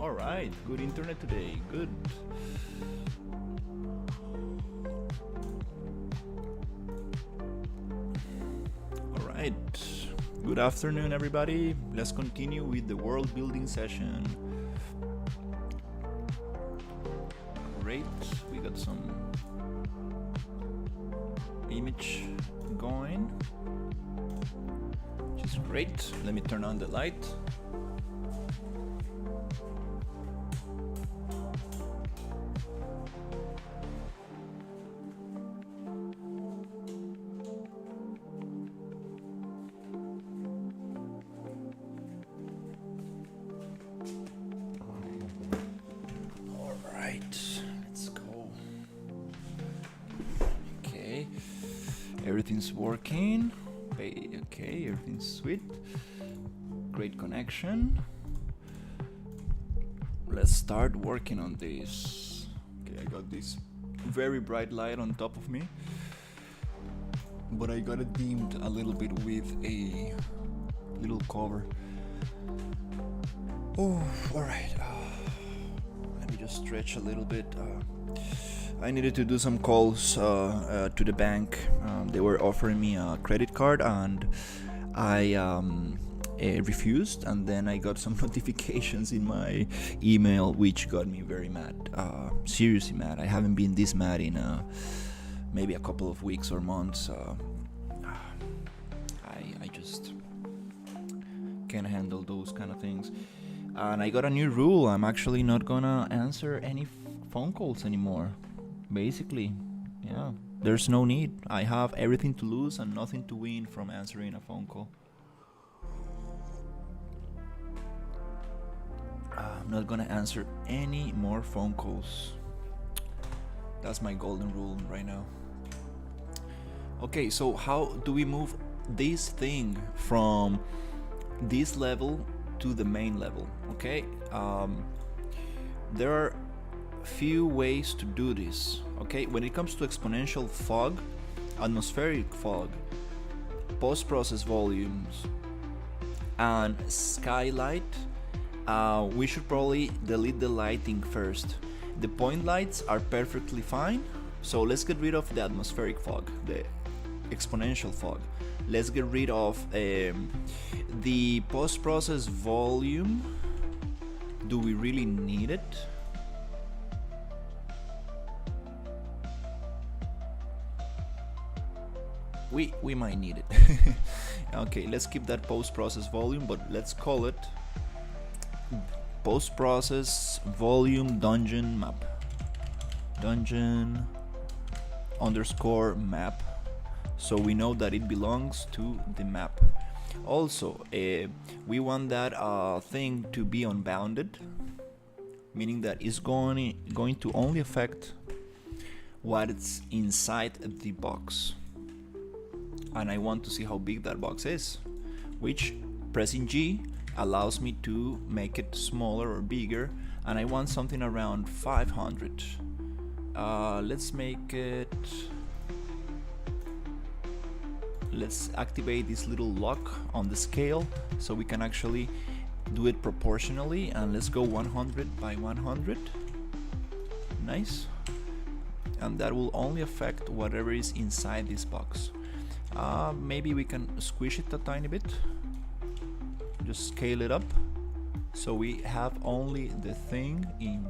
Alright, good internet today, good. Alright, good afternoon everybody. Let's continue with the world building session. Great, we got some image going, which is great. Let me turn on the light. Everything's working. Okay, everything's sweet. Great connection. Let's start working on this. Okay, I got this very bright light on top of me, but I got it dimmed a little bit with a little cover. Oh, alright. Let me just stretch a little bit. I needed to do some calls to the bank. They were offering me a credit card and I refused, and then I got some notifications in my email which got me very mad, seriously mad. I haven't been this mad in maybe a couple of weeks or months. I just can't handle those kind of things. And I got a new rule. I'm actually not gonna answer any phone calls anymore. Basically, yeah, there's no need. I have everything to lose and nothing to win from answering a phone call. I'm not gonna answer any more phone calls. That's my golden rule right now. Okay, so how do we move this thing from this level to the main level? Okay, there are few ways to do this. Okay, when it comes to exponential fog, atmospheric fog, post-process volumes, and skylight, we should probably delete the lighting first. The point lights are perfectly fine, so let's get rid of the atmospheric fog, the exponential fog. Let's get rid of the post-process volume. Do we really need it? We might need it. Okay, let's keep that post-process volume, but let's call it post-process volume dungeon map. Dungeon underscore map. So we know that it belongs to the map. Also, we want that thing to be unbounded, meaning that it's going to only affect what's inside the box. And I want to see how big that box is, which pressing G allows me to make it smaller or bigger, and I want something around 500. Let's make it, let's activate this little lock on the scale so we can actually do it proportionally, and let's go 100 by 100. Nice. And that will only affect whatever is inside this box. Maybe we can squish it a tiny bit, just scale it up so we have only the thing in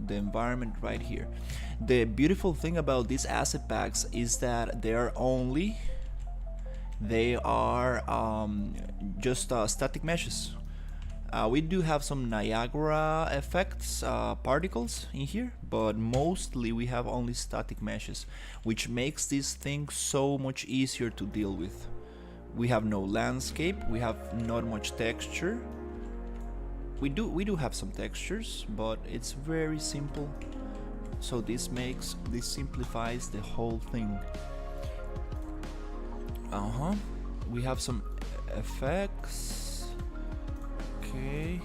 the environment right here. The beautiful thing about these asset packs is that they are just static meshes. We do have some Niagara effects, particles in here, but mostly we have only static meshes, which makes this thing so much easier to deal with. We have no landscape, we have not much texture. We do have some textures, but it's very simple. So this simplifies the whole thing. We have some effects. Okay,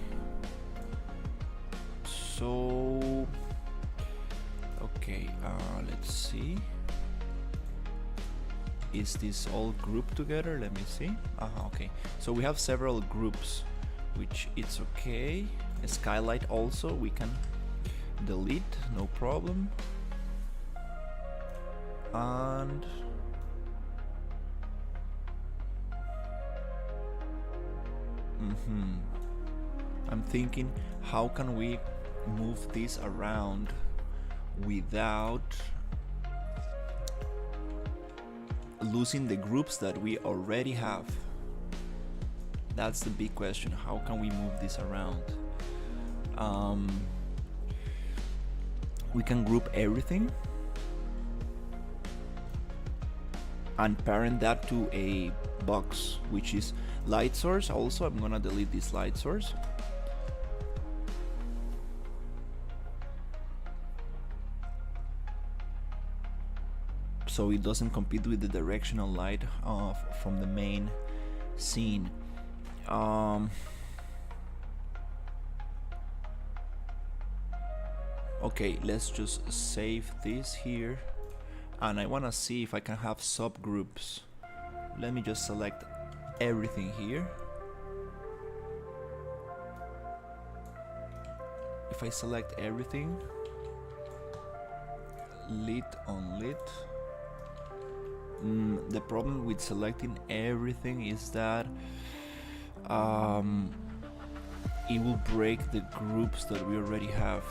so let's see, is this all grouped together? Let me see. Okay, so we have several groups, which it's okay. Skylight also we can delete, no problem. And I'm thinking, how can we move this around without losing the groups that we already have? That's the big question. How can we move this around? We can group everything and parent that to a box, which is light source. Also, I'm gonna delete this light source. So it doesn't compete with the directional light from the main scene. Okay, let's just save this here, and I want to see if I can have subgroups. Let me just select everything here. If I select everything, lit on lit, the problem with selecting everything is that it will break the groups that we already have.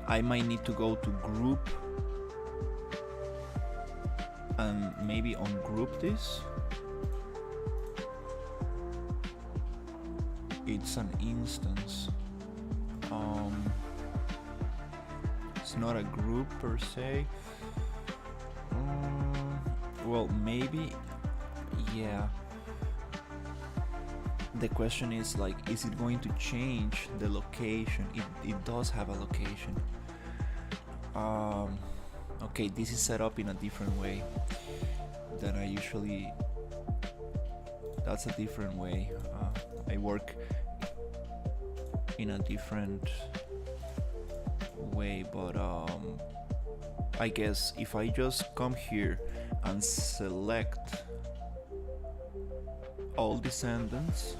I might need to go to group and maybe ungroup this. It's an instance. It's not a group per se. Well, maybe, yeah. The question is, like, is it going to change the location? It does have a location. Okay, this is set up in a different way than I usually. That's a different way. I work in a different way, but I guess if I just come here and select all descendants,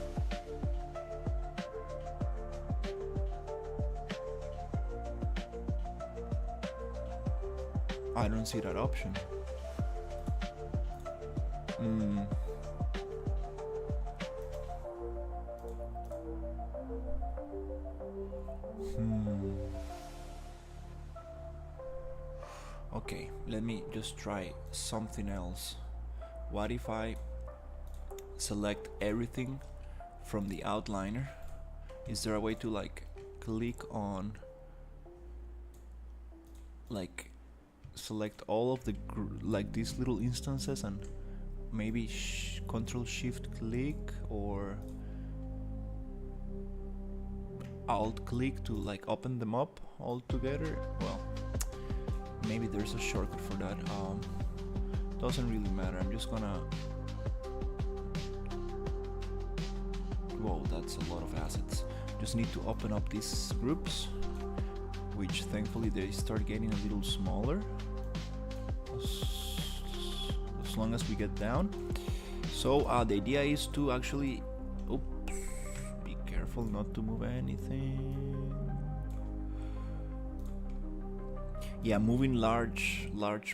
I don't see that option. Okay, let me just try something else. What if I select everything from the outliner? Is there a way to like click on, like select all of the like these little instances and maybe Control Shift click or Alt click to like open them up all together? Well, maybe there's a shortcut for that. Doesn't really matter. I'm just gonna. Whoa, that's a lot of assets. Just need to open up these groups, which thankfully they start getting a little smaller as long as we get down. So the idea is to actually, oops, be careful not to move anything. Yeah, moving large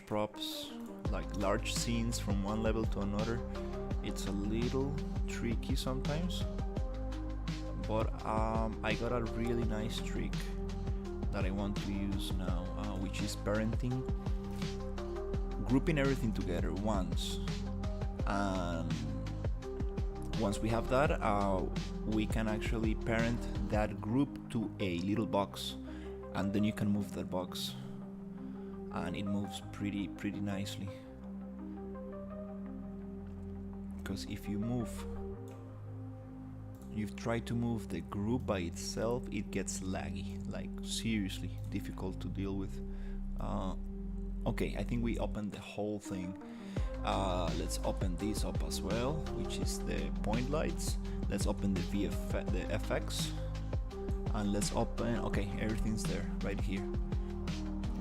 props, like large scenes from one level to another, it's a little tricky sometimes. But I got a really nice trick that I want to use now, which is parenting, grouping everything together once. And once we have that, we can actually parent that group to a little box, and then you can move that box, and it moves pretty nicely. Because if you've tried to move the group by itself, it gets laggy, like seriously difficult to deal with. Okay, I think we opened the whole thing. Let's open this up as well, which is the point lights. Let's open the FX, and let's open, okay, everything's there right here.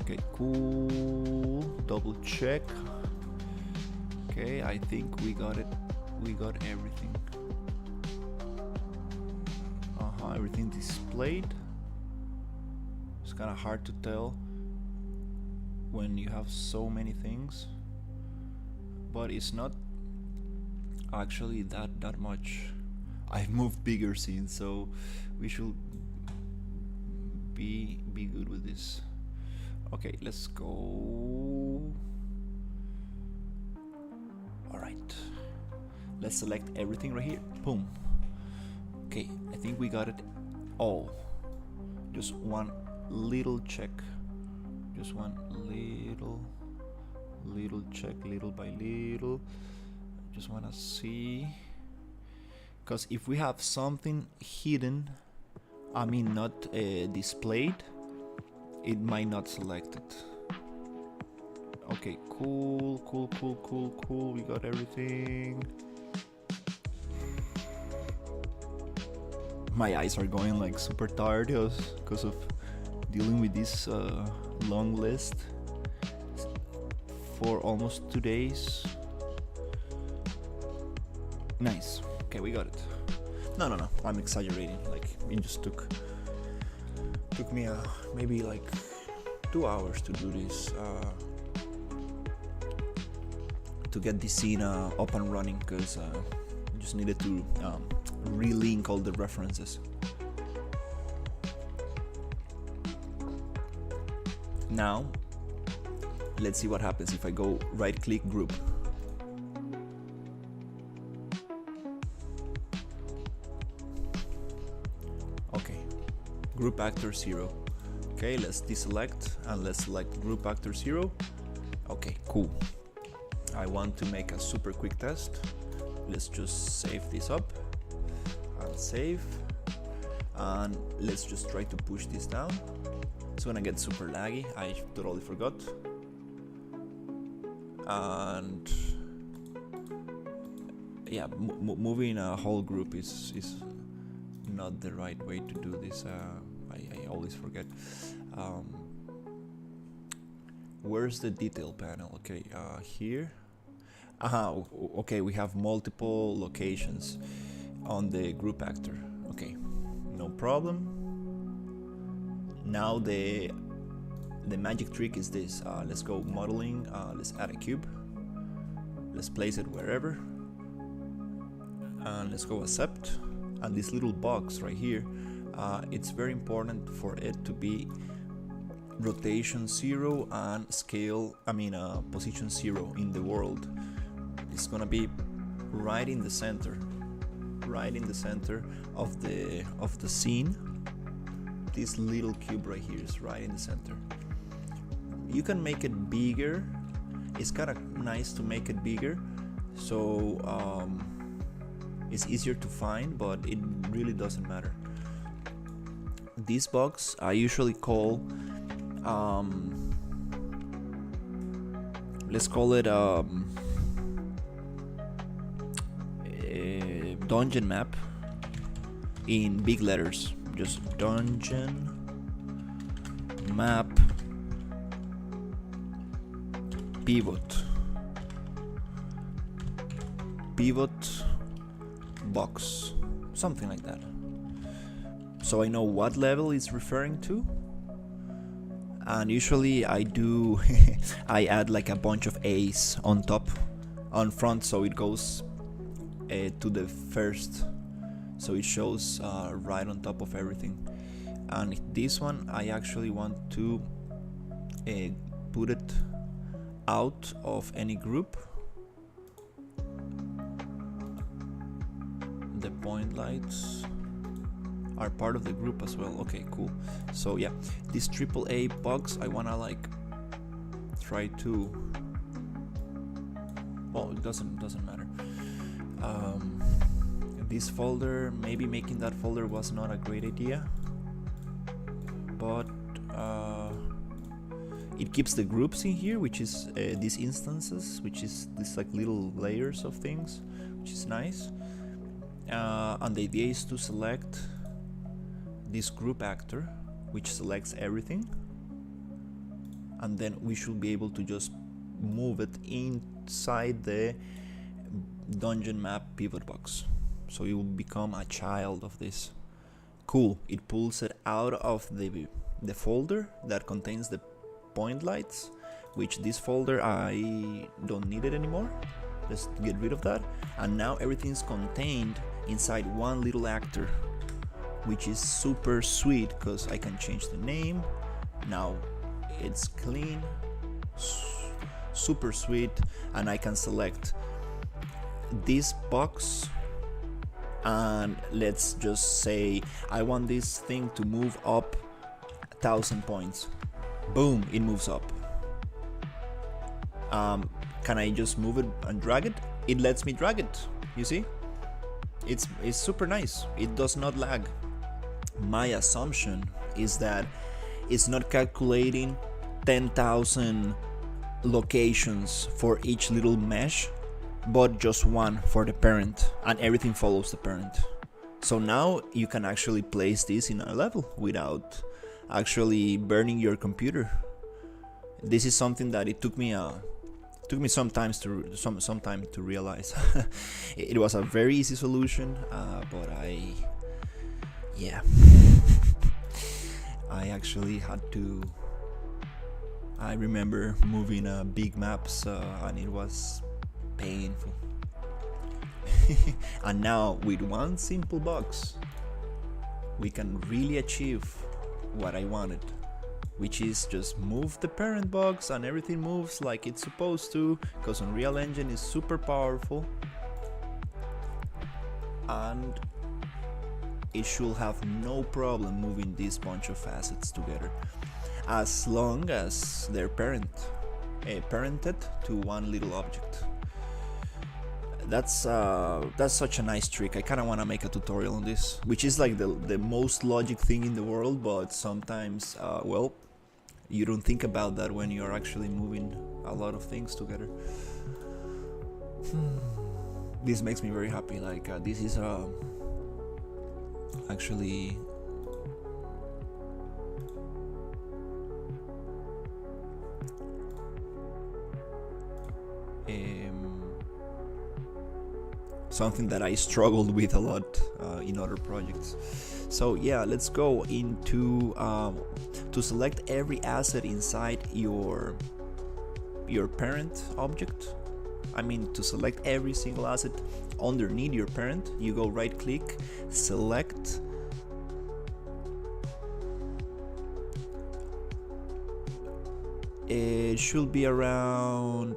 Okay, cool, double check. Okay, I think we got it, we got everything. everything displayed. It's kind of hard to tell when you have so many things, but it's not actually that much. I've moved bigger scenes, so we should be good with this. Okay, let's go. All right, let's select everything right here. Boom. Okay, I think we got it all. Just one little check. Just one little check, little by little. Just wanna see, because if we have something hidden, I mean not displayed, it might not select it. Okay, cool. We got everything. My eyes are going like super tired because of dealing with this long list for almost 2 days. Nice. Okay, we got it. No. I'm exaggerating. Like, it just took me maybe like 2 hours to do this. To get the scene up and running, because just needed to relink all the references. Now, let's see what happens if I go right-click group. Okay, group actor 0. Okay, let's deselect and let's select group actor 0. Okay, cool. I want to make a super quick test. Let's just save this up and save, and let's just try to push this down. It's gonna get super laggy, I totally forgot. And yeah, moving a whole group is not the right way to do this. I always forget. Where's the detail panel? Okay, here. Okay, we have multiple locations on the group actor. Okay, no problem. Now the magic trick is this. Let's go modeling. Let's add a cube. Let's place it wherever. And let's go accept. And this little box right here, it's very important for it to be rotation 0 and scale, position 0 in the world. It's gonna be right in the center of the scene. This little cube right here is right in the center. You can make it bigger. It's kind of nice to make it bigger, so it's easier to find, but it really doesn't matter. This box I usually call, let's call it a dungeon map in big letters. Just dungeon map pivot box, something like that, so I know what level it's referring to. And usually I do I add like a bunch of A's on front, so it goes to the first, so it shows right on top of everything. And this one I actually want to put it out of any group. The point lights are part of the group as well. Okay, cool. So yeah, this AAA box I wanna like try to, oh, it doesn't matter. This folder, maybe making that folder was not a great idea, but it keeps the groups in here, which is these instances, which is this like little layers of things, which is nice. And the idea is to select this group actor, which selects everything, and then we should be able to just move it inside the dungeon map pivot box, so it will become a child of this Cool, it pulls it out of the folder that contains the point lights, which this folder I don't need it anymore. Let's get rid of that. And now everything's contained inside one little actor, which is super sweet because I can change the name. Now it's clean, super sweet, and I can select this box, and let's just say I want this thing to move up 1,000 points. Boom, it moves up. Can I just move it and drag it? It lets me drag it, you see? It's super nice. It does not lag. My assumption is that it's not calculating 10,000 locations for each little mesh, but just one for the parent, and everything follows the parent. So now you can actually place this in a level without actually burning your computer. This is something that it took me some time to realize. It was a very easy solution, but I actually had to. I remember moving big maps, and it was painful. And now with one simple box, we can really achieve what I wanted, which is just move the parent box and everything moves like it's supposed to, because Unreal Engine is super powerful and it should have no problem moving this bunch of assets together, as long as they're parented to one little object. That's such a nice trick. I kind of want to make a tutorial on this, which is like the most logic thing in the world, but sometimes well, you don't think about that when you're actually moving a lot of things together. This makes me very happy. Like this is actually something that I struggled with a lot in other projects. So yeah, let's go into to select every asset inside your parent object. I mean, to select every single asset underneath your parent, you go right click, select, it should be around,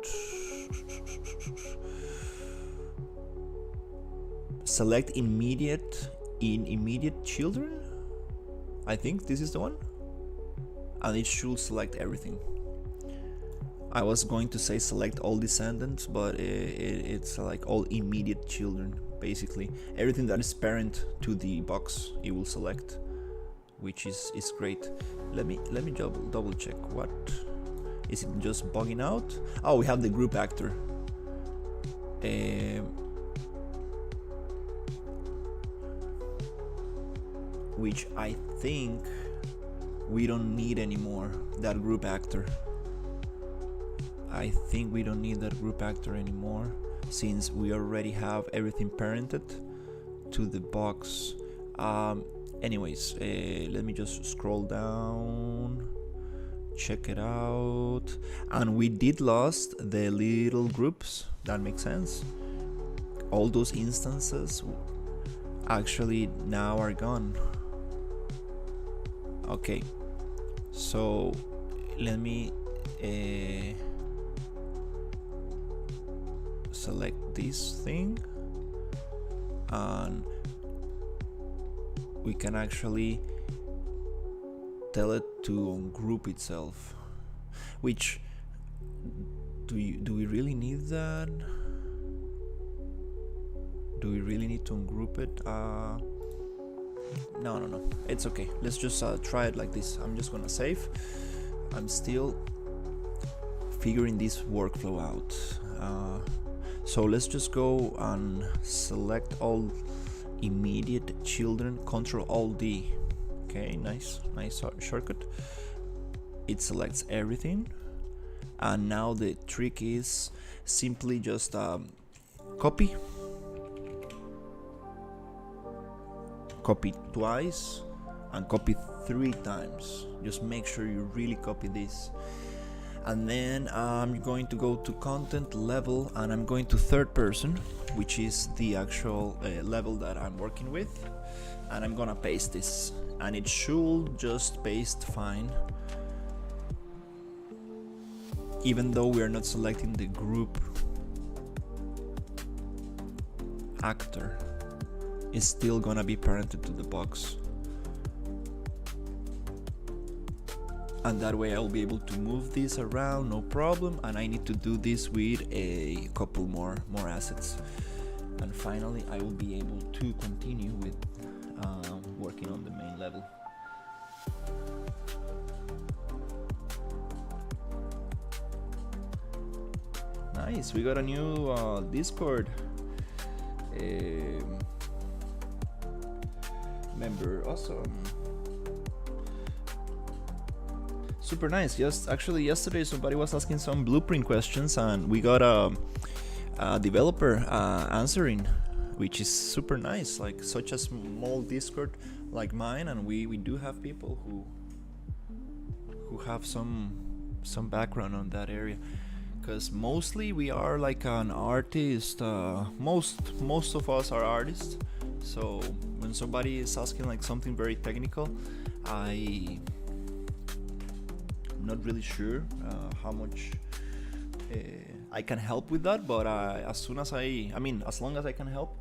select immediate children. I think this is the one, and it should select everything. I was going to say select all descendants, but it's like all immediate children. Basically everything that is parent to the box it will select, which is great. Let me double check. What is it? Just bugging out? Oh, we have the group actor. Which I think we don't need anymore, that group actor. I think we don't need that group actor anymore, since we already have everything parented to the box. Anyways, let me just scroll down, check it out, and we did lost the little groups. That makes sense. All those instances actually now are gone. Okay, so let me select this thing, and we can actually tell it to ungroup itself. Which do we really need that? Do we really need to ungroup it? No, it's okay. Let's just try it like this. I'm just gonna save. I'm still figuring this workflow out. So let's just go and select all immediate children, Control Alt D. Okay, nice shortcut. It selects everything, and now the trick is simply just copy twice, and copy 3 times. Just make sure you really copy this. And then I'm going to go to content level, and I'm going to third person, which is the actual level that I'm working with, and I'm gonna paste this, and it should just paste fine, even though we are not selecting the group actor. It's still gonna be parented to the box. And that way I'll be able to move this around, no problem. And I need to do this with a couple more assets. And finally, I will be able to continue with working on the main level. Nice, we got a new Discord member, awesome. Super nice. Just actually yesterday somebody was asking some blueprint questions, and we got a developer answering, which is super nice. Like such a small Discord like mine, and we do have people who have some background on that area, because mostly we are like an artist. Most of us are artists, so when somebody is asking like something very technical, I'm not really sure how much I can help with that, but as long as I can help,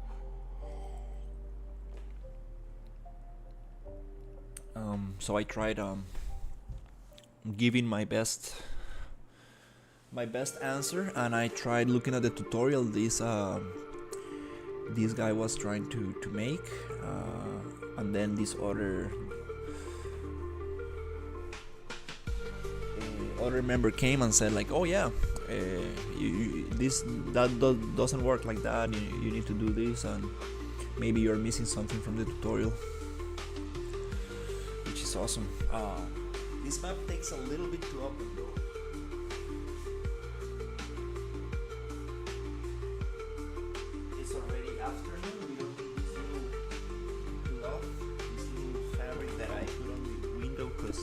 so I tried giving my best answer, and I tried looking at the tutorial this guy was trying to make, and then this other member came and said like, oh yeah, doesn't work like that, you need to do this, and maybe you're missing something from the tutorial, which is awesome. This map takes a little bit to open though. It's already afternoon, we don't need this little cloth, this little fabric that I put on the window, because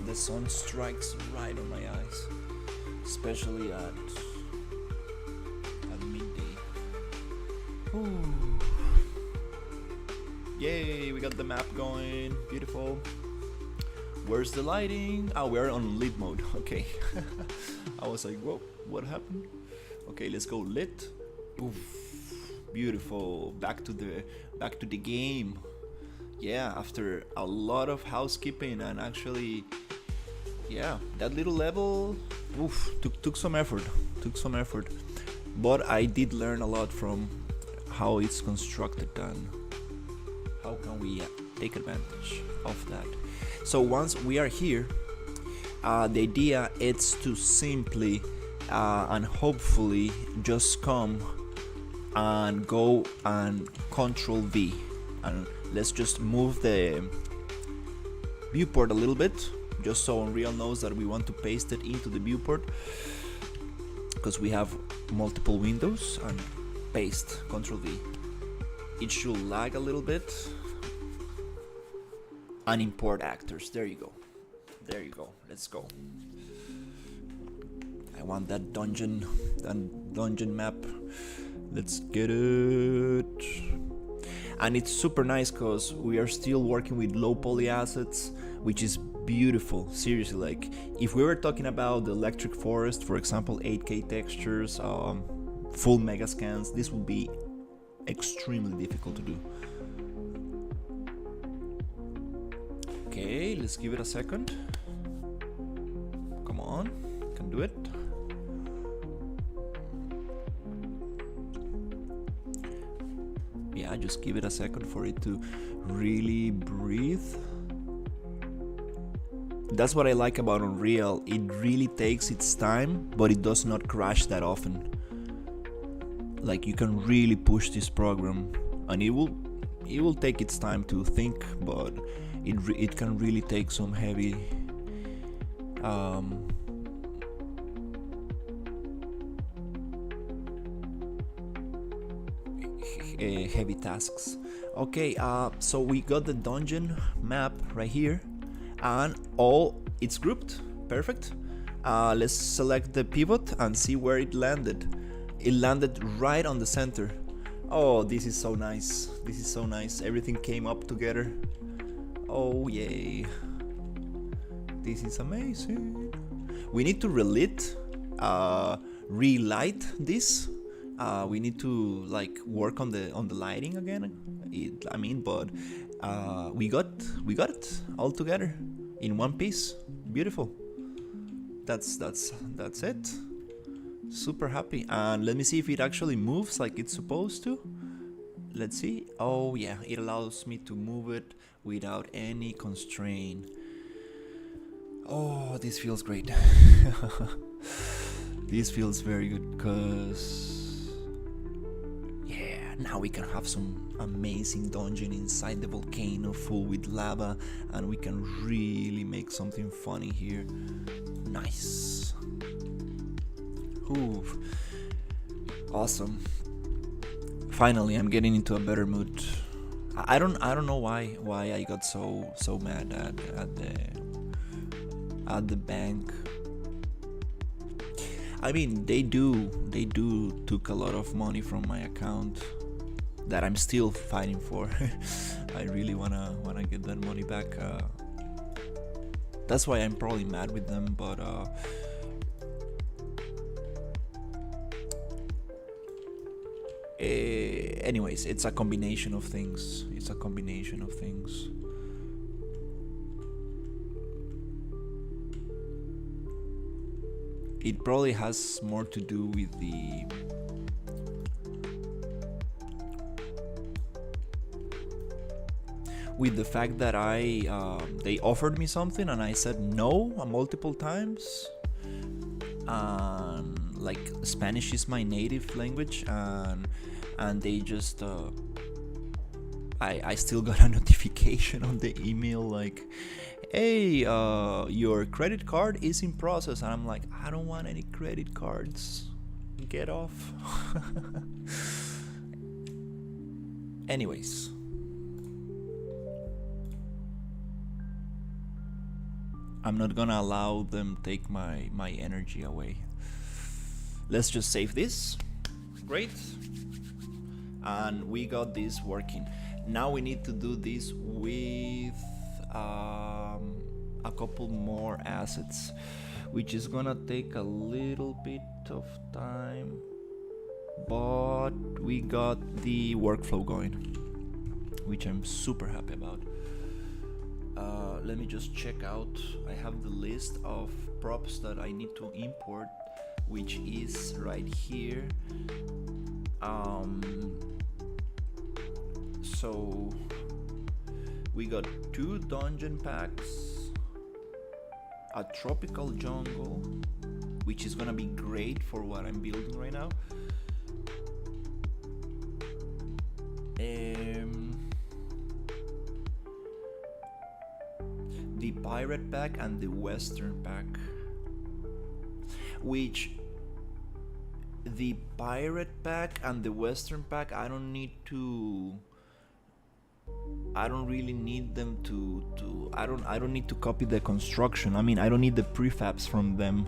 the sun strikes right on my eyes, especially at midday. Ooh. Yay, we got the map going, beautiful. Where's the lighting? Oh, we're on lit mode, okay. I was like, whoa, what happened? Okay, let's go lit. Oof, beautiful, back to the game. Yeah, after a lot of housekeeping, and actually, yeah, that little level, took some effort, but I did learn a lot from how it's constructed and how can we take advantage of that. So once we are here, the idea is to simply and hopefully just come and go and Control V, and let's just move the viewport a little bit, just so Unreal knows that we want to paste it into the viewport, because we have multiple windows, and paste, Control V. It should lag a little bit, and import actors. There you go, let's go. I want that dungeon map, let's get it. And it's super nice because we are still working with low poly assets, which is beautiful. Seriously, like if we were talking about the electric forest, for example, 8K textures, full mega scans, this would be extremely difficult to do. Okay, let's give it a second. Come on, can do it. Yeah, just give it a second for it to really breathe. That's what I like about Unreal. It really takes its time, but it does not crash that often. Like you can really push this program, and it will take its time to think, but it can really take some heavy heavy tasks. Okay, so we got the dungeon map right here, and all it's grouped. Perfect. Let's select the pivot and see where it landed. It landed right on the center. Oh, this is so nice. This is so nice. Everything came up together. Oh, yay. This is amazing. We need to relight this. We need to like work on the lighting again. But we got it all together in one piece. Beautiful. That's it. Super happy. And let me see if it actually moves like it's supposed to. Let's see. Oh yeah, it allows me to move it without any constraint. Oh, this feels great. This feels very good because yeah, now we can have some amazing dungeon inside the volcano full with lava, and we can really make something funny here. Nice. Ooh. Awesome. Finally, I'm getting into a better mood. I don't know why I got so mad at the bank. I mean, they do took a lot of money from my account that I'm still fighting for. I really wanna get that money back. That's why I'm probably mad with them, but anyways, it's a combination of things. It probably has more to do with the fact that they offered me something and I said no multiple times. Like Spanish is my native language, and they just I still got a notification on the email like, hey, your credit card is in process, and I'm like, I don't want any credit cards, get off. Anyways, I'm not gonna allow them take my energy away. Let's just save this. Great. And we got this working. Now we need to do this with a couple more assets, which is gonna take a little bit of time, but we got the workflow going, which I'm super happy about. Let me just check out. I have the list of props that I need to import, which is right here. So we got 2 dungeon packs, a tropical jungle, which is gonna be great for what I'm building right now. The pirate pack and the western pack, which the pirate pack and the western pack I don't really need them to I don't need to copy the construction. I mean, I don't need the prefabs from them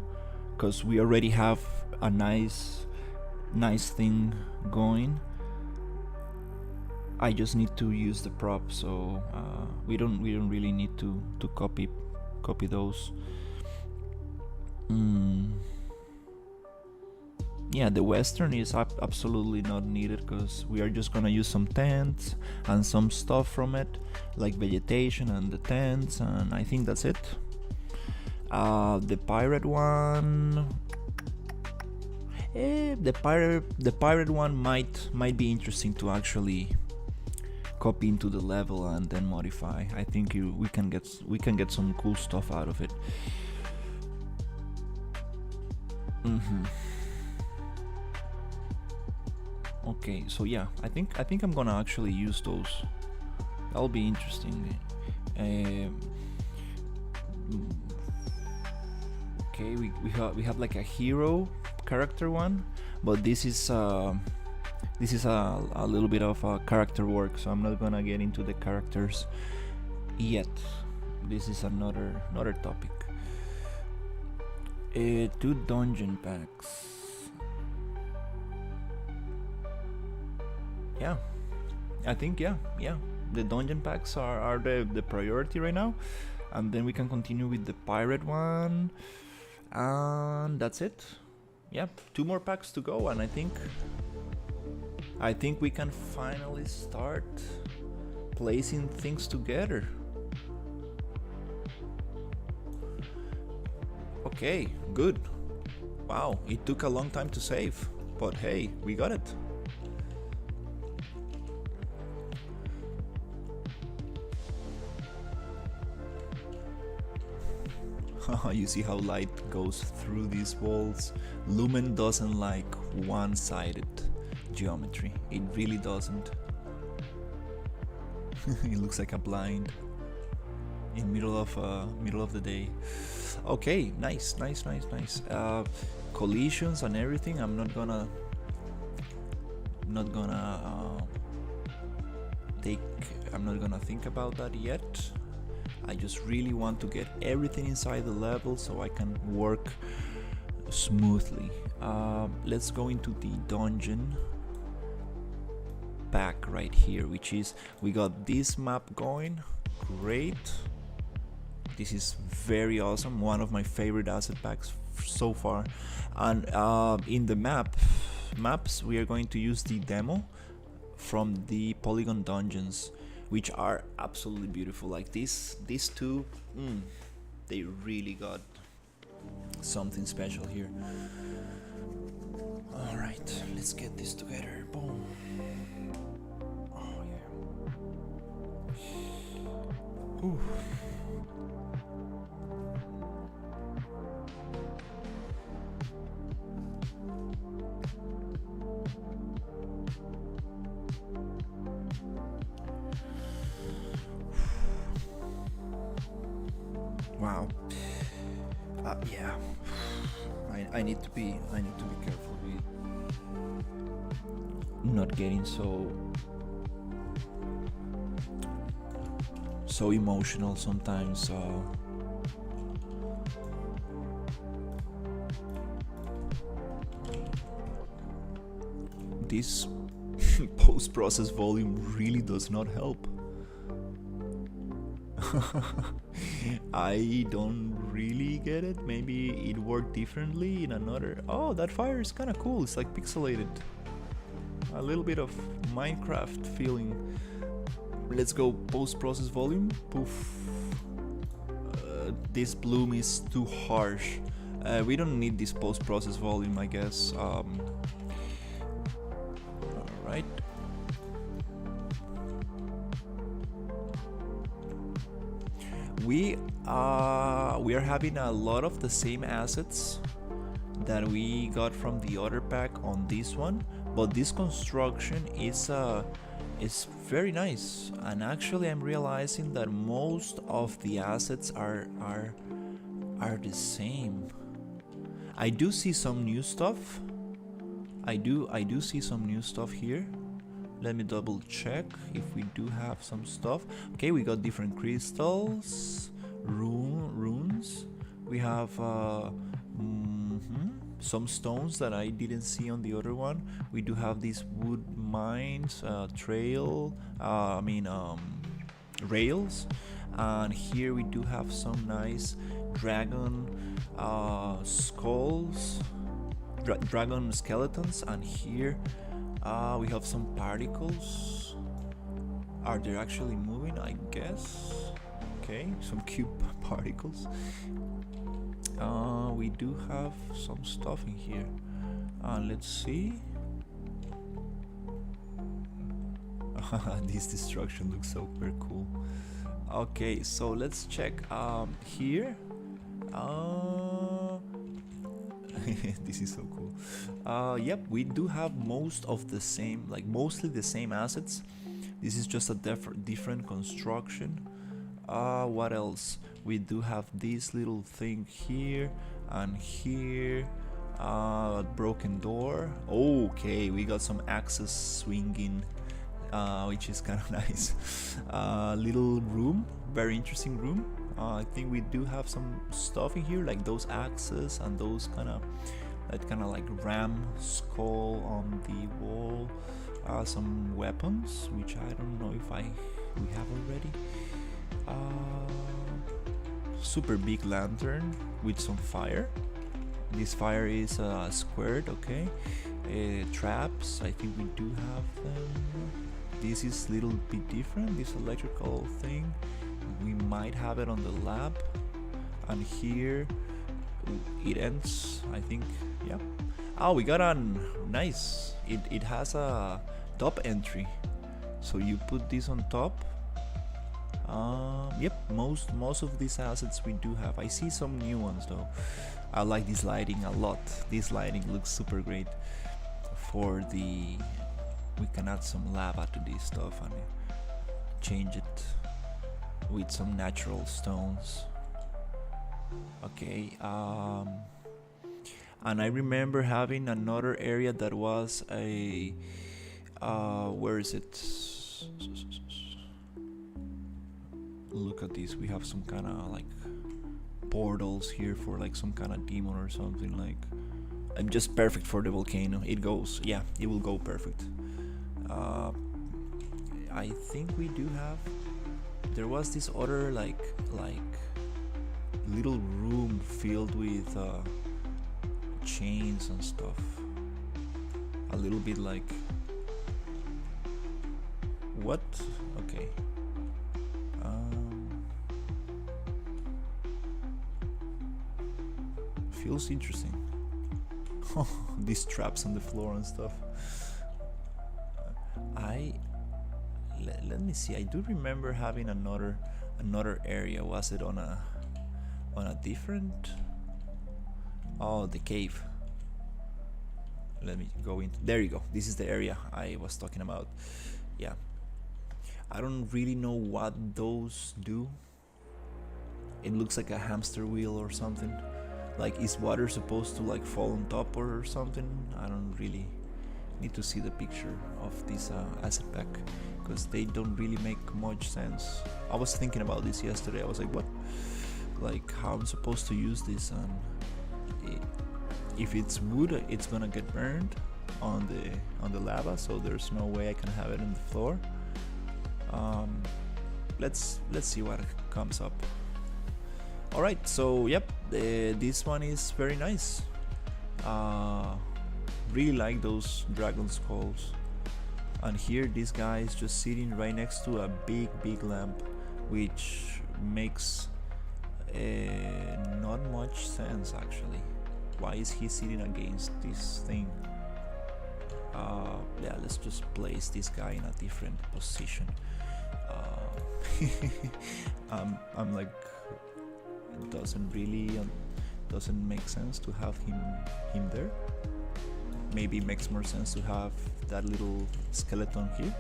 because we already have a nice thing going. I just need to use the prop, so we don't really need to copy those. Yeah, the western is absolutely not needed because we are just gonna use some tents and some stuff from it, like vegetation and the tents, and I think that's it. The pirate one, the pirate one might be interesting to actually copy into the level and then modify. I think we can get some cool stuff out of it. Okay, so yeah, I think I'm gonna actually use those. That'll be interesting. Okay, we have like a hero character one, but this is This is a little bit of character work, so I'm not gonna get into the characters yet. This is another topic. 2 dungeon packs. Yeah, I think yeah. The dungeon packs are the priority right now, and then we can continue with the pirate one, and that's it. Yeah, 2 more packs to go, and I think we can finally start placing things together. Okay, good. Wow, it took a long time to save, but hey, we got it. You see how light goes through these walls? Lumen doesn't like one-sided geometry. It really doesn't. It looks like a blind in middle of the day. Okay, nice. Collisions and everything. I'm not gonna think about that yet. I just really want to get everything inside the level so I can work smoothly. Let's go into the dungeon pack right here, which is, we got this map going. Great. This is very awesome. One of my favorite asset packs so far. And in the maps, we are going to use the demo from the Polygon dungeons, which are absolutely beautiful. Like these 2, they really got something special here. All right, let's get this together. Boom. Oh yeah. Ooh. Wow. Yeah. I need to be careful with not getting so emotional sometimes. This post-process volume really does not help. I don't really get it. Maybe it worked differently in another. Oh, that fire is kind of cool. It's like pixelated. A little bit of Minecraft feeling. Let's go post-process volume. Poof. This bloom is too harsh. We don't need this post-process volume, I guess. All right. We are having a lot of the same assets that we got from the other pack on this one, but this construction is very nice. And actually, I'm realizing that most of the assets are the same. I do see some new stuff. I do see some new stuff here. Let me double check if we do have some stuff. Okay, we got different crystals, runes. We have some stones that I didn't see on the other one. We do have these wood mines, rails. And here we do have some nice dragon skulls, dragon skeletons. And here we have some particles. Are they actually moving? I guess. Okay, some cube particles. We do have some stuff in here. Let's see. This destruction looks super cool. Okay, so let's check here. This is so cool. Yep, we do have most of the same, like mostly the same assets. This is just a different construction. What else? We do have this little thing here and here Broken door. Okay, we got some axes swinging, which is kind of nice. Little room, very interesting room. I think we do have some stuff in here, like those axes and those that kind of like ram skull on the wall. Some weapons, which I don't know if we have already. Super big lantern with some fire. This fire is squared, okay. Traps, I think we do have them. This is a little bit different, this electrical thing. We might have it on the lab. And here it ends, I think, yeah. Oh, we got on, nice. It has a top entry. So you put this on top. Yep, most of these assets we do have. I see some new ones though. I like this lighting a lot. This lighting looks super great. We can add some lava to this stuff and change it with some natural stones. Okay, and I remember having another area that was a where is it? Look at this, we have some kind of like portals here for like some kind of demon or something. Like, I'm just perfect for the volcano. It goes, yeah, it will go perfect. I think we do have, there was this other like little room filled with chains and stuff, a little bit like, what? Okay. Feels interesting. These traps on the floor and stuff. Let me see. I do remember having another area. Was it on a different? Oh, the cave. Let me go in. There you go. This is the area I was talking about. Yeah. I don't really know what those do. It looks like a hamster wheel or something. Like, is water supposed to like fall on top or something? I don't really need to see the picture of this asset pack, because they don't really make much sense. I was thinking about this yesterday. I was like, what? Like, how I'm supposed to use this? And if it's wood, it's gonna get burned on the lava, so there's no way I can have it on the floor. Let's see what comes up. Alright, so yep, this one is very nice. Really like those dragon skulls. And here this guy is just sitting right next to a big lamp, which makes not much sense actually. Why is he sitting against this thing? Yeah, let's just place this guy in a different position. I'm like, it doesn't make sense to have him there. Maybe it makes more sense to have that little skeleton here.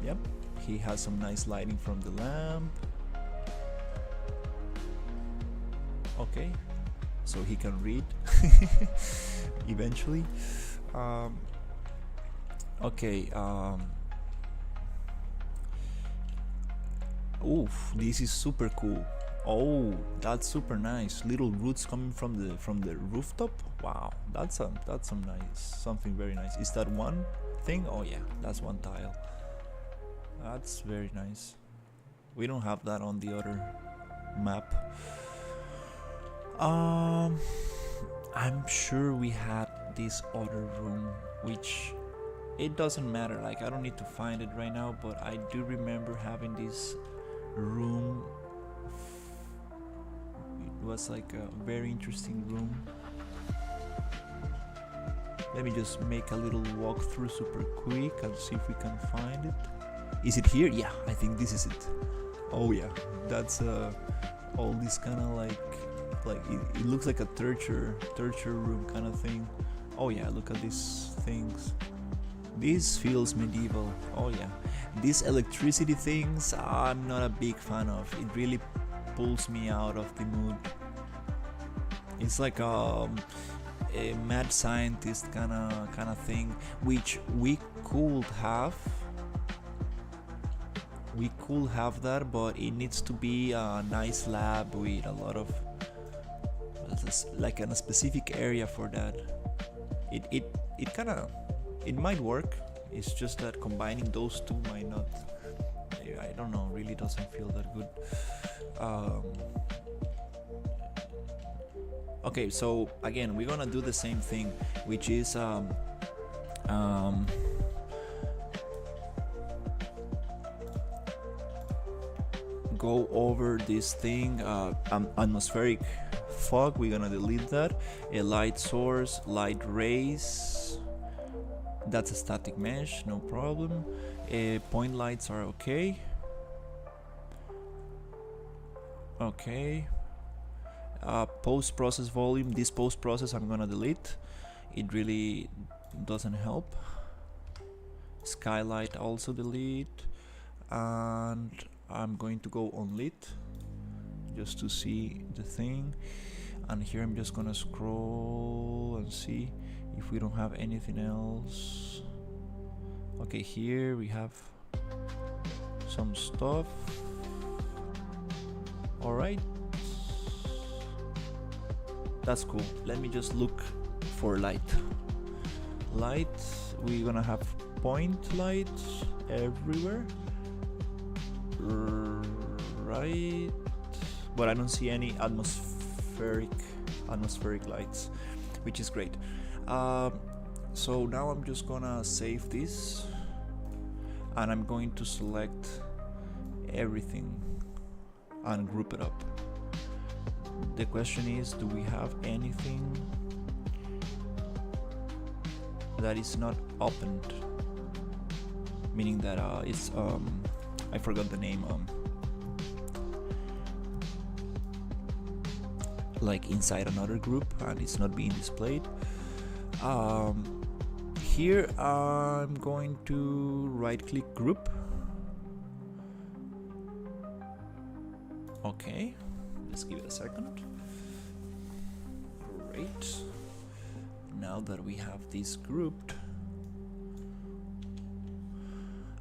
Yep, he has some nice lighting from the lamp. Okay, so he can read eventually. Okay, oof, this is super cool. Oh, that's super nice. Little roots coming from the rooftop. Wow, that's some nice, something very nice. Is that one thing? Oh yeah, that's one tile. That's very nice. We don't have that on the other map. I'm sure we had this other room, which it doesn't matter. Like, I don't need to find it right now, but I do remember having this room. It was like a very interesting room. Let me just make a little walkthrough super quick and see if we can find it. Is it here? Yeah, I think this is it. Oh yeah, that's all this kind of like it looks like a torture room kind of thing. Oh yeah, look at these things. This feels medieval. Oh yeah, these electricity things I'm not a big fan of. It really pulls me out of the mood. It's like a mad scientist kind of thing, which we could have. We could have that, but it needs to be a nice lab with a lot of, like, in a specific area for that. It might work. It's just that combining those two might not. I don't know. Really doesn't feel that good. Okay, so again, we're gonna do the same thing, which is go over this thing. Atmospheric fog, we're gonna delete that. A light source, light rays, that's a static mesh, no problem. Point lights are okay. Post-process volume, this post-process I'm gonna delete. It really doesn't help. Skylight also delete. And I'm going to go on lit just to see the thing. And here I'm just gonna scroll and see if we don't have anything else. Okay, here we have some stuff. Alright, that's cool. Let me just look for light. We're gonna have point lights everywhere, right? But I don't see any atmospheric lights, which is great. So now I'm just gonna save this, and I'm going to select everything and group it up. The question is, do we have anything that is not opened? Meaning that it's I forgot the name, like inside another group and it's not being displayed. Here I'm going to right click group. Okay, let's give it a second. Great. Now that we have this grouped,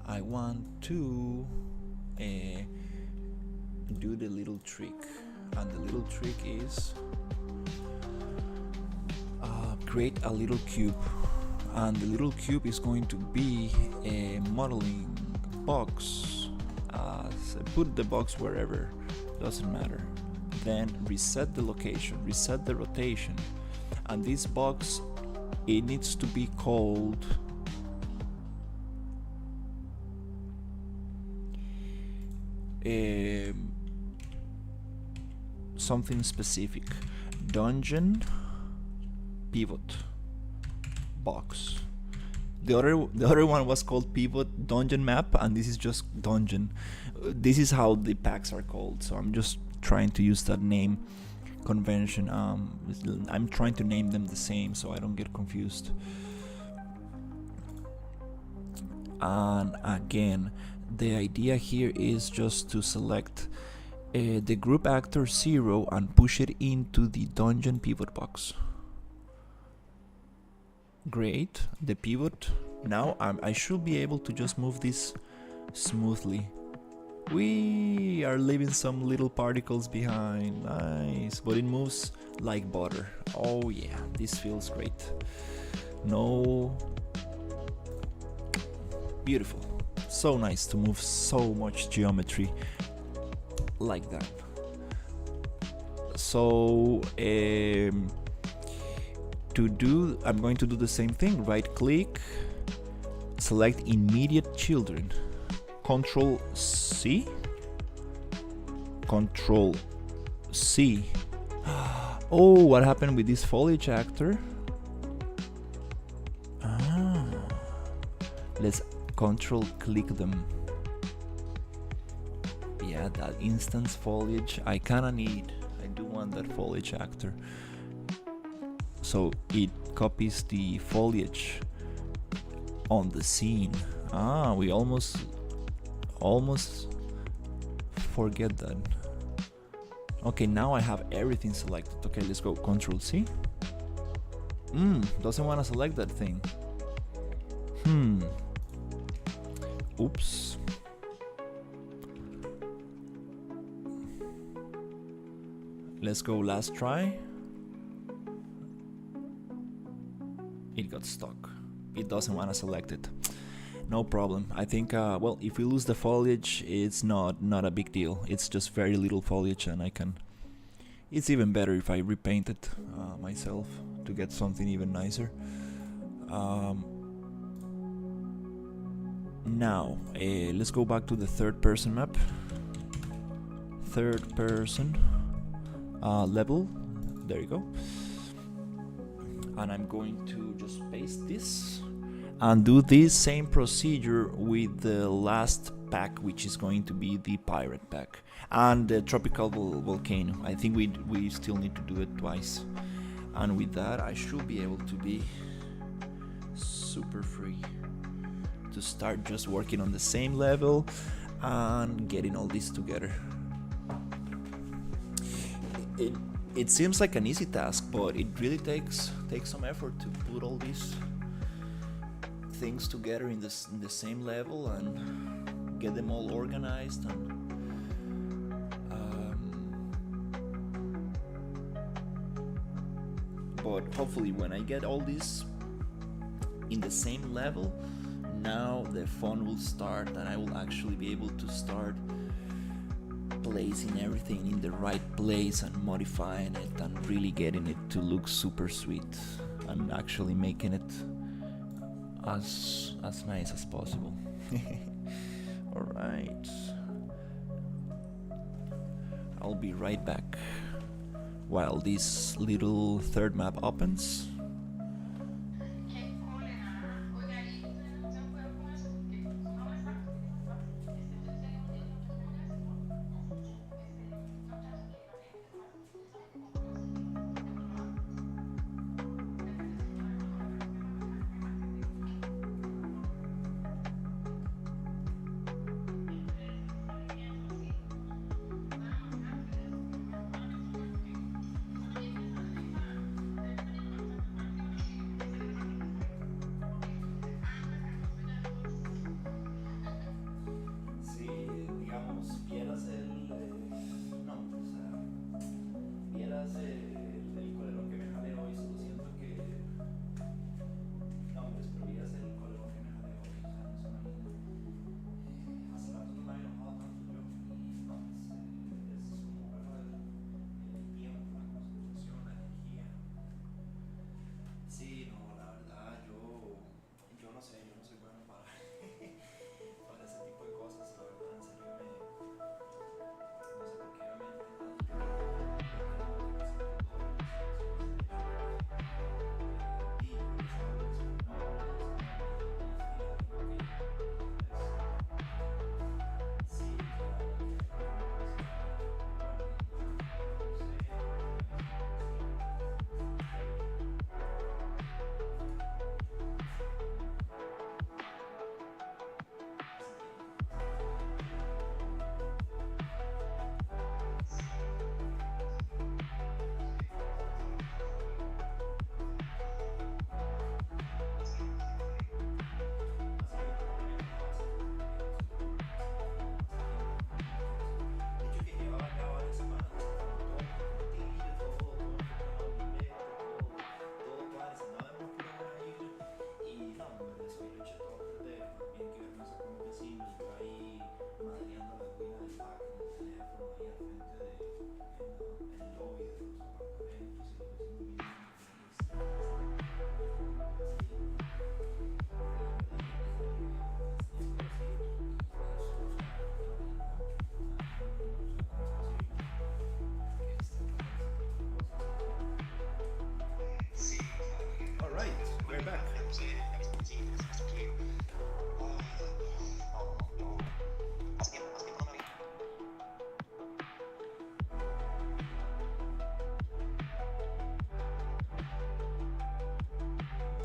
I want to do the little trick, and the little trick is create a little cube, and the little cube is going to be a modeling box. So put the box wherever, doesn't matter. Then reset the location, reset the rotation, and this box, it needs to be called something specific. Dungeon pivot box. The other one was called pivot dungeon map, and this is just dungeon. This is how the packs are called, so I'm just trying to use that name convention. I'm trying to name them the same so I don't get confused. And again, the idea here is just to select the group actor 0 and push it into the dungeon pivot box. Great, the pivot. Now I should be able to just move this smoothly. We are leaving some little particles behind. Nice, but it moves like butter. Oh yeah, this feels great. No, beautiful. So nice to move so much geometry like that. So I'm going to do the same thing. Right click, select immediate children, Control C, Control C. Oh, what happened with this foliage actor? Let's Control click them. Yeah, that instance foliage I kinda need. I do want that foliage actor. So it copies the foliage on the scene. We almost forget that. Okay, now I have everything selected. Okay, let's go Control C. Doesn't want to select that thing. Oops. Let's go last try. It got stuck. It doesn't want to select it. No problem. I think, well, if we lose the foliage, it's not a big deal. It's just very little foliage, and I can... It's even better if I repaint it myself to get something even nicer. Now, let's go back to the third person map. Third person level. There you go. And I'm going to just paste this and do this same procedure with the last pack, which is going to be the pirate pack and the tropical volcano. I think we still need to do it twice, and with that I should be able to be super free to start just working on the same level and getting all this together. It seems like an easy task, but it really takes some effort to put all these things together in the same level and get them all organized. And but hopefully when I get all this in the same level, now the fun will start and I will actually be able to start placing everything in the right place and modifying it and really getting it to look super sweet and actually making it as nice as possible. All right, I'll be right back while this little third map opens.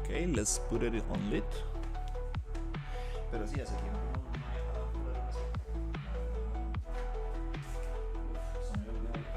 Okay, let's put it on lit. Pero sí, hace tiempo no había jalado por la relación. Se me había olvidado que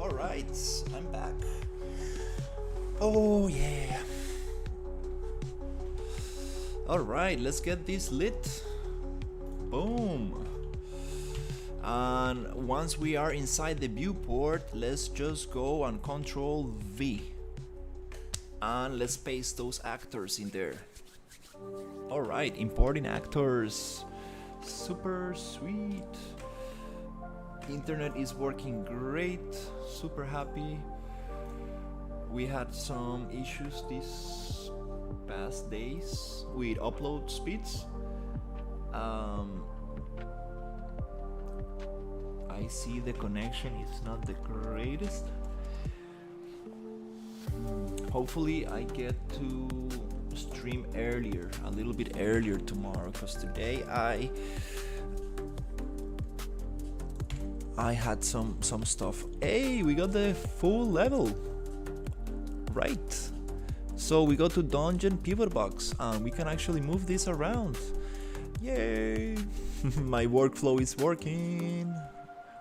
Alright, I'm back. Oh yeah. Alright, let's get this lit. Boom. And once we are inside the viewport, let's just go and Control V. And let's paste those actors in there. Alright, importing actors. Super sweet. Internet is working great. Super happy. We had some issues these past days with upload speeds. I see the connection is not the greatest. Hopefully I get to stream earlier, a little bit earlier tomorrow, because today I had some stuff. Hey, we got the full level. Right. So we go to Dungeon Pivot Box and we can actually move this around. Yay! My workflow is working.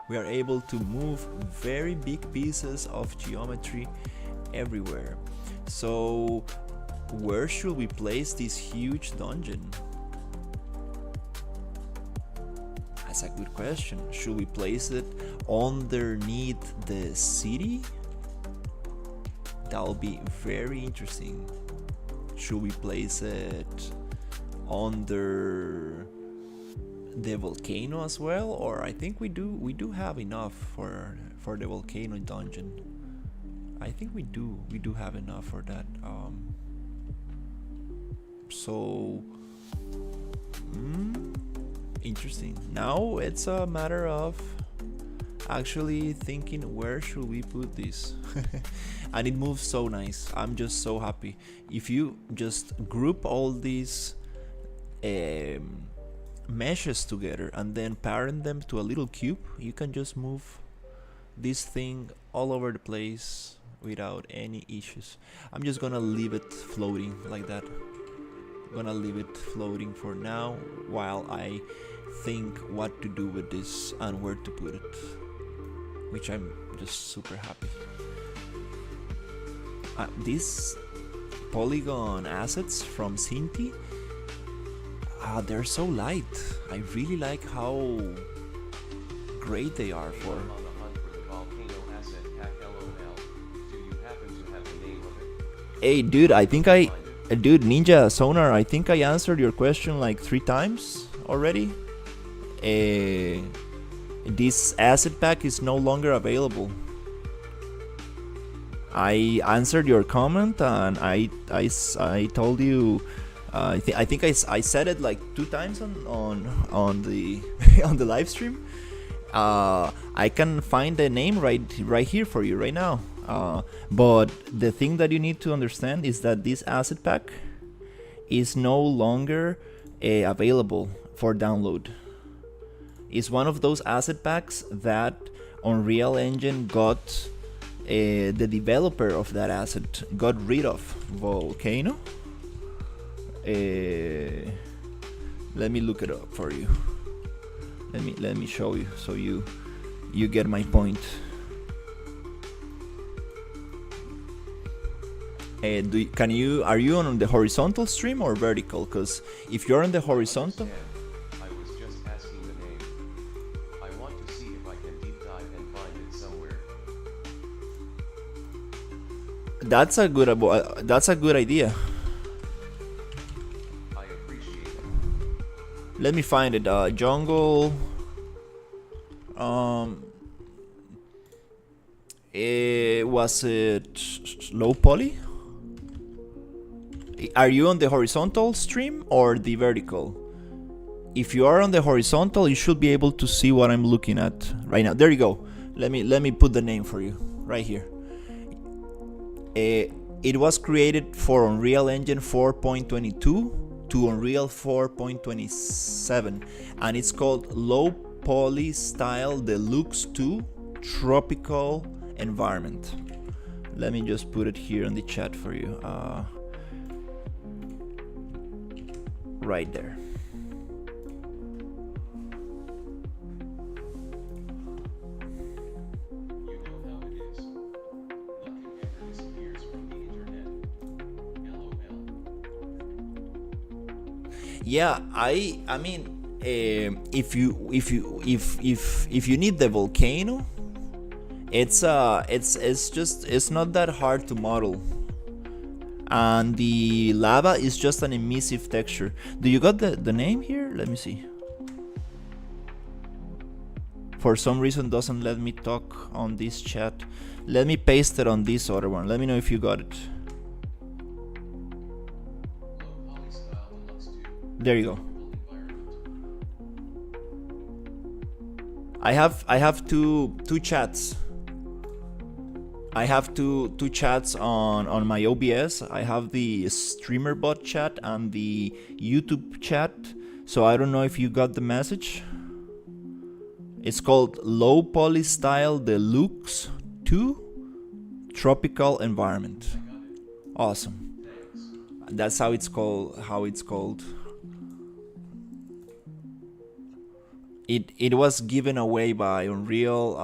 We are able to move very big pieces of geometry everywhere. So where should we place this huge dungeon? That's a good question. Should we place it underneath the city? That'll be very interesting. Should we place it under the volcano as well? Or I think we do have enough for the volcano dungeon. I think we do have enough for that. So interesting. Now it's a matter of actually thinking, where should we put this? And it moves so nice. I'm just so happy. If you just group all these meshes together and then parent them to a little cube, you can just move this thing all over the place without any issues. I'm just gonna leave it floating like that. I'm gonna leave it floating for now while I think what to do with this and where to put it, which I'm just super happy. These polygon assets from Cinti, they're so light. I really like how great they are for. Hey dude, dude, Ninja Sonar, I think I answered your question like 3 times already. This asset pack is no longer available. I answered your comment and I told you. I think I said it like 2 times on the on the live stream. I can find the name right here for you right now. But the thing that you need to understand is that this asset pack is no longer available for download. It's one of those asset packs that Unreal Engine got, the developer of that asset got rid of. Volcano. Let me look it up for you. Let me show you so you get my point. Are you on the horizontal stream or vertical? Because if you're on the horizontal, I was just asking the name. I want to see if I can deep dive and find it somewhere. that's a good idea. I appreciate it. Let me find it. Jungle. Was it low poly? Are you on the horizontal stream or the vertical? If you are on the horizontal, you should be able to see what I'm looking at right now. There you go. Let me put the name for you right here. It was created for Unreal Engine 4.22 to Unreal 4.27, and it's called Low Poly Style Deluxe 2 Tropical Environment. Let me just put it here in the chat for you. Right there. You know how it is. Yeah, I mean, if you need the volcano, it's not that hard to model, and the lava is just an emissive texture. Do you got the name here? Let me see. For some reason doesn't let me talk on this chat. Let me paste it on this other one. Let me know if you got it. There you go. I have two chats. I have two chats on my OBS. I have the streamer bot chat and the YouTube chat. So I don't know if you got the message. It's called Low Poly Style Deluxe 2 Tropical Environment. Awesome. That's how it's called. It was given away by Unreal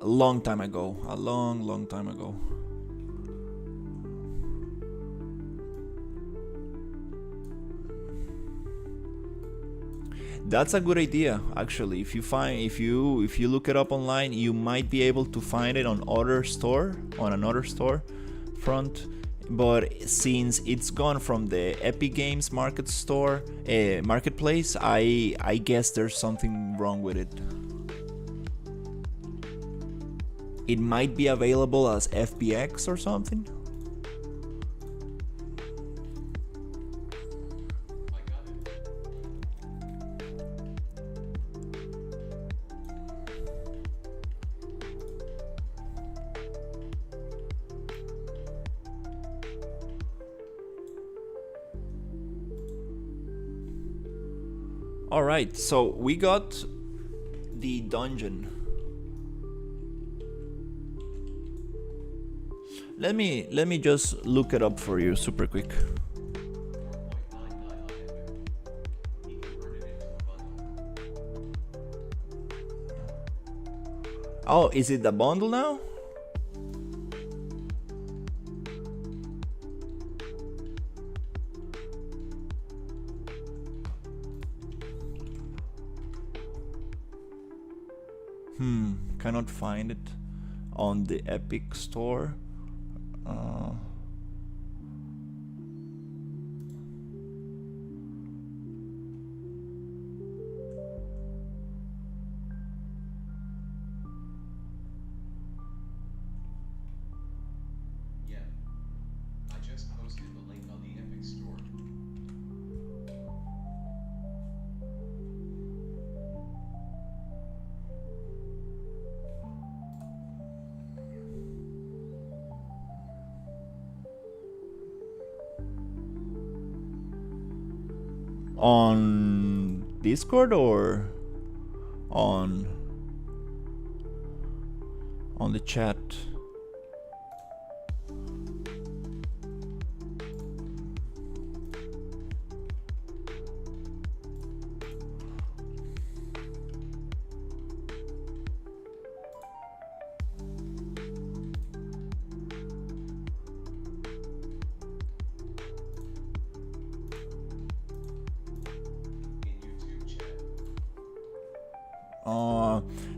a long time ago. A long time ago. That's a good idea, actually. If you look it up online, you might be able to find it on another store front. But since it's gone from the Epic Games marketplace, I guess there's something wrong with it. It might be available as FBX or something. Alright, so we got the dungeon. Let me just look it up for you super quick. Oh, is it the bundle now? Cannot find it on the Epic Store. Yeah, I just posted the link on the Epic Store. On Discord or on the chat?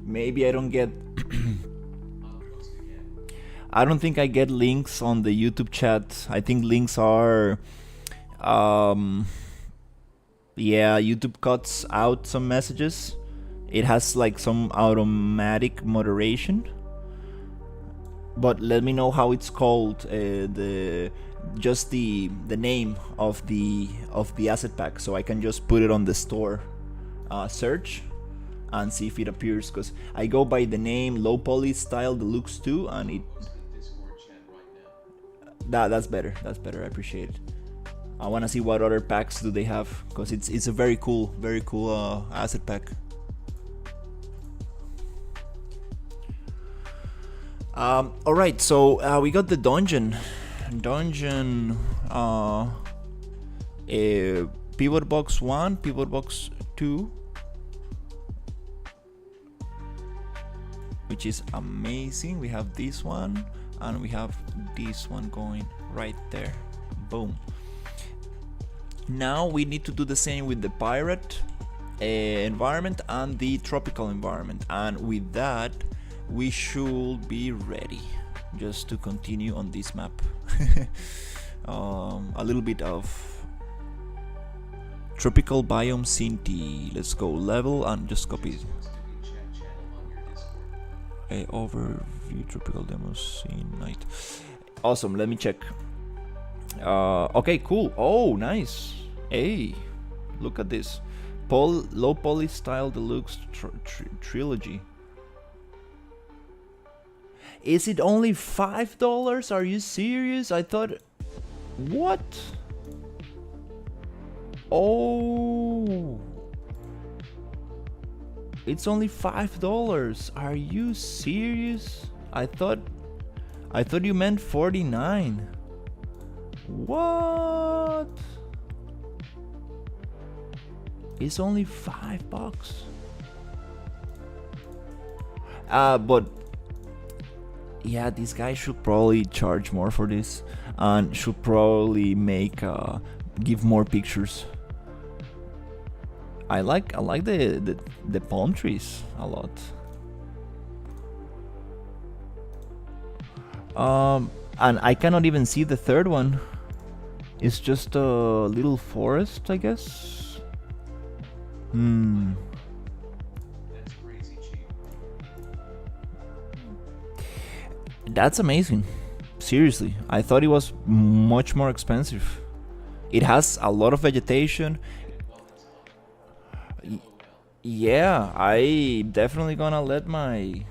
Maybe I don't get I don't think I get links on the YouTube chat. I think links are yeah, YouTube cuts out some messages. It has like some automatic moderation. But let me know how it's called, the name of the asset pack, so I can just put it on the store search and see if it appears, because I go by the name Low Poly Style Deluxe 2 and it that's better. I appreciate it. I want to see what other packs do they have, because it's a very cool asset pack. Alright, so we got the dungeon pivot box 1, pivot box 2, which is amazing. We have this one and we have this one going right there. Boom. Now we need to do the same with the pirate environment and the tropical environment, and with that we should be ready just to continue on this map. A little bit of tropical biome Cinti. Let's go level and just copy a overview tropical demo scene night. Awesome, let me check. Okay, cool. Oh, nice. Hey, look at this. Low poly style deluxe trilogy. Is it only $5? Are you serious? I thought. What? Oh. It's only $5. Are you serious? I thought you meant 49. What? It's only $5. But yeah, this guy should probably charge more for this, and should probably make give more pictures. I like the palm trees a lot. And I cannot even see the third one. It's just a little forest, I guess. That's crazy cheap. That's amazing. Seriously, I thought it was much more expensive. It has a lot of vegetation. Yeah, I definitely gonna let my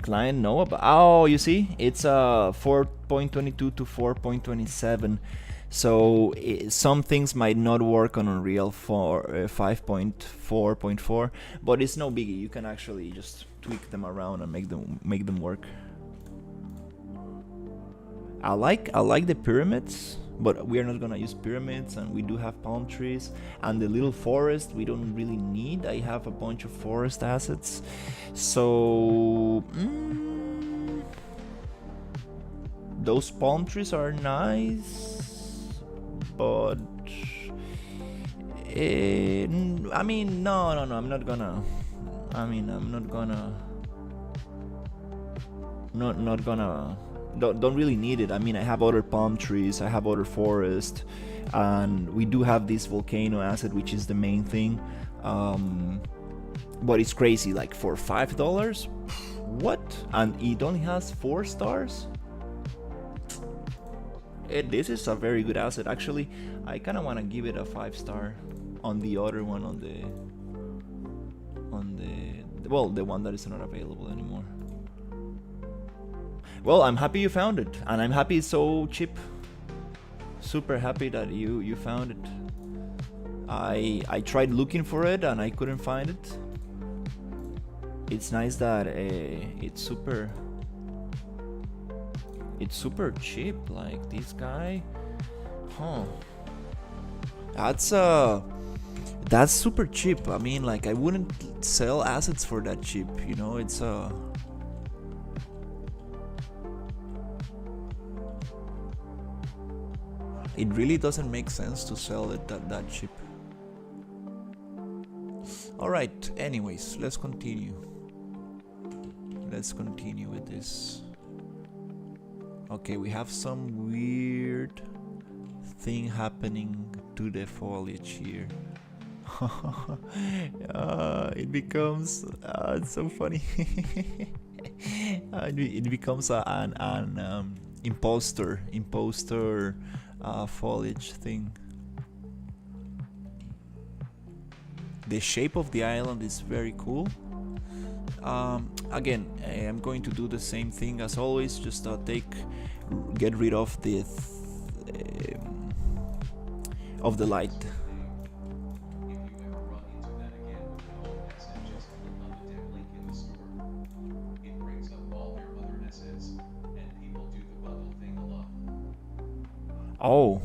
client know about. Oh, you see, it's 4.22 to 4.27. So some things might not work on Unreal for 5.4.4, but it's no biggie. You can actually just tweak them around and make them work. I like the pyramids, but we are not gonna use pyramids, and we do have palm trees, and the little forest we don't really need. I have a bunch of forest assets, so those palm trees are nice, but I mean, no, I'm not gonna. Not gonna. Don't really need it. I mean, I have other palm trees, I have other forest, and we do have this volcano asset, which is the main thing. But it's crazy, like for $5, what? And it only has 4 stars. This is a very good asset. Actually, I kind of want to give it a 5-star on the other one, on the the one that is not available anymore. Well, I'm happy you found it, and I'm happy it's so cheap. Super happy that you found it. I tried looking for it and I couldn't find it. It's nice that it's super cheap. Like this guy, that's super cheap. I mean, like I wouldn't sell assets for that cheap. You know, it's it really doesn't make sense to sell it that cheap. Alright, anyways, let's continue. Let's continue with this. Okay, we have some weird thing happening to the foliage here. It becomes it's so funny. It becomes an imposter foliage thing. The shape of the island is very cool. Again, I'm going to do the same thing as always. Just get rid of the light. Oh,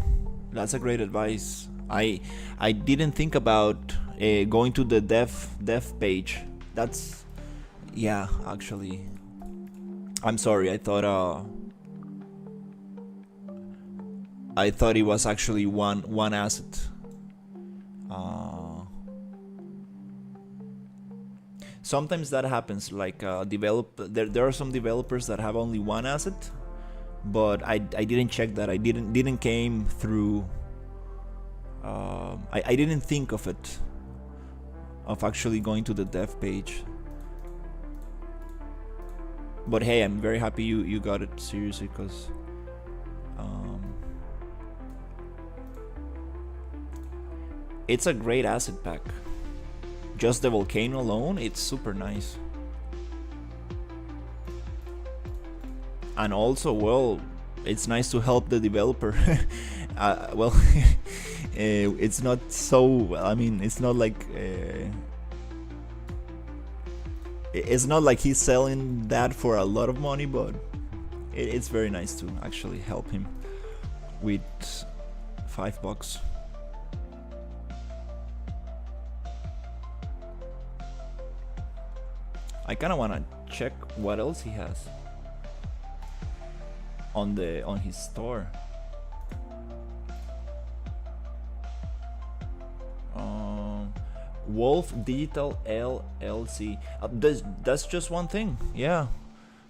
that's a great advice. I didn't think about going to the dev page. That's, yeah, actually, I'm sorry. I thought I thought it was actually one asset. Sometimes that happens. Like there are some developers that have only one asset, but I didn't check that. I didn't came through. I didn't think of it, of actually going to the dev page. But hey, I'm very happy you got it seriously, because it's a great asset pack. Just the volcano alone, it's super nice. And also, well, it's nice to help the developer. Well, it's not so. I mean, it's not like he's selling that for a lot of money, but it's very nice to actually help him with $5. I kind of want to check what else he has on his store. Wolf Digital LLC. That's just one thing. Yeah,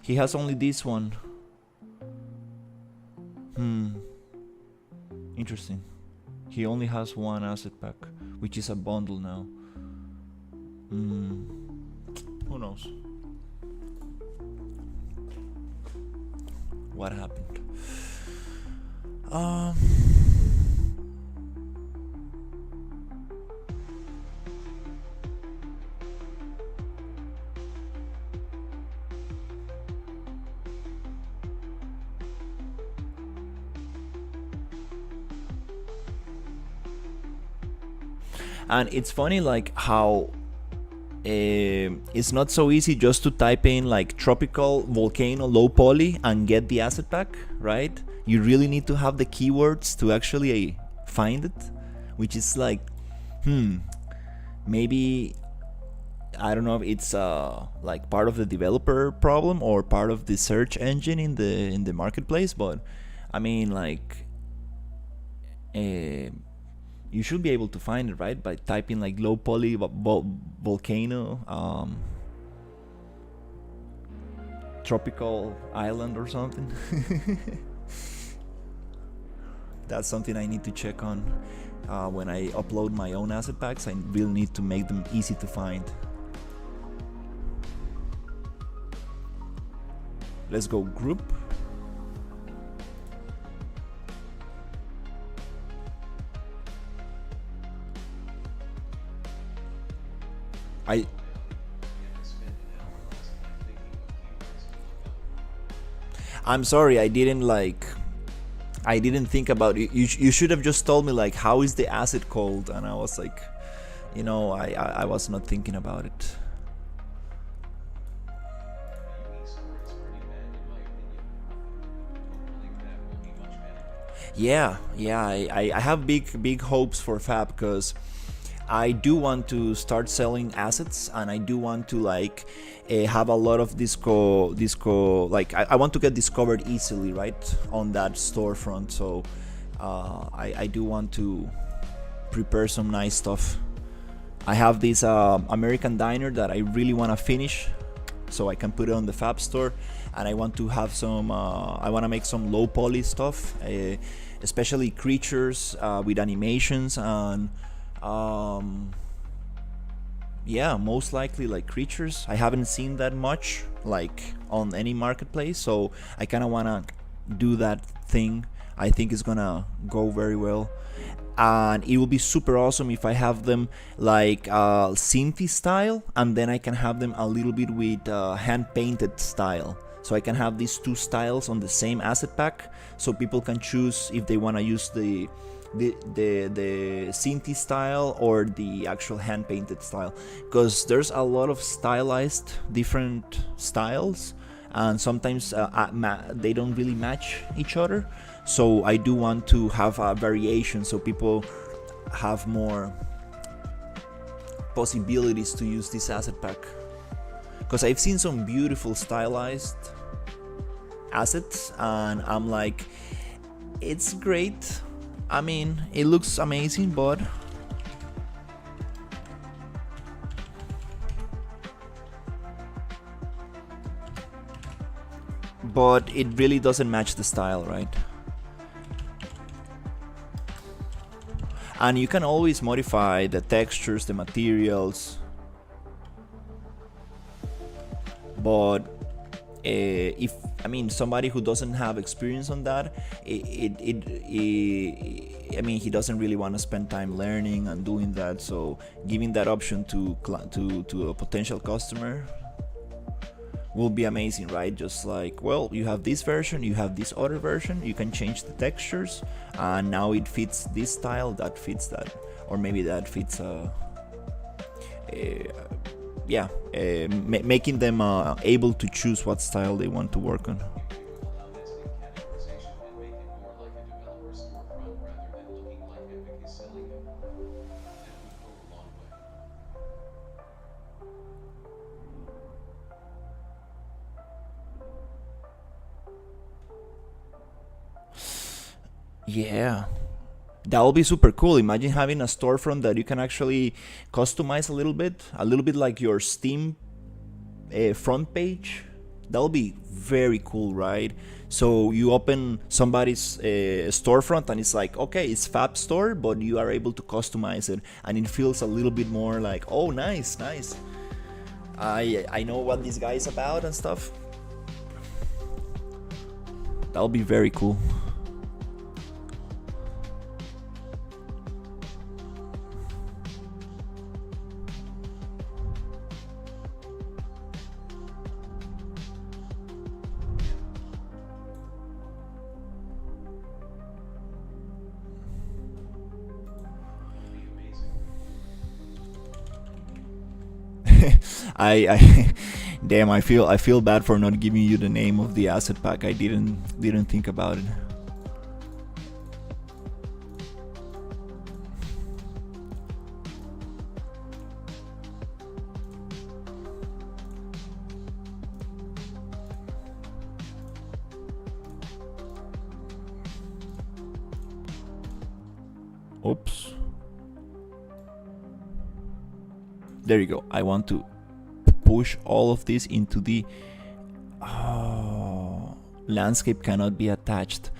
he has only this one. Interesting. He only has one asset pack, which is a bundle now. Who knows what happened? And it's funny, like how it's not so easy just to type in like tropical volcano low poly and get the asset pack, right? You really need to have the keywords to actually find it, which is like, maybe, I don't know if it's like part of the developer problem or part of the search engine in the marketplace, but I mean, like, you should be able to find it, right? By typing like low poly volcano tropical island or something. That's something I need to check on when I upload my own asset packs. I really need to make them easy to find. Let's go group. I'm sorry, I didn't think about it. You should have just told me like, how is the asset called, and I was like, I was not thinking about it. Yeah, I have big hopes for Fab, because I do want to start selling assets, and I do want to like have a lot of disco like I want to get discovered easily, right, on that storefront. So I do want to prepare some nice stuff. I have this American diner that I really want to finish, so I can put it on the Fab store, and I want to have some I want to make some low poly stuff, especially creatures with animations, and yeah, most likely like creatures. I haven't seen that much like on any marketplace, so I kind of want to do that thing. I think it's gonna go very well, and it will be super awesome if I have them like synthy style, and then I can have them a little bit with hand painted style. So I can have these two styles on the same asset pack, so people can choose if they want to use the synthy style or the actual hand painted style, because there's a lot of stylized different styles, and sometimes they don't really match each other. So I do want to have a variation, so people have more possibilities to use this asset pack, because I've seen some beautiful stylized assets, and I'm like, It's great. I mean, it looks amazing, but it really doesn't match the style, right? And you can always modify the textures, the materials, but if I mean somebody who doesn't have experience on that, I mean he doesn't really want to spend time learning and doing that. So giving that option to a potential customer will be amazing, right? Just like, well, you have this version, you have this other version, you can change the textures, and now it fits this style, that fits that, or maybe that fits making them able to choose what style they want to work on. Allow nesting categorization and make it more like a developer storefront rather than looking like Epic is selling it. That would go a long way. Yeah, that will be super cool. Imagine having a storefront that you can actually customize a little bit like your Steam front page. That'll be very cool, right? So you open somebody's storefront and it's like, okay, it's Fab Store, but you are able to customize it, and it feels a little bit more like, oh, nice, nice. I know what this guy is about and stuff. That'll be very cool. Would be amazing. I damn, I feel bad for not giving you the name of the asset pack. I didn't think about it. Oops. There you go. I want to push all of this into the landscape cannot be attached.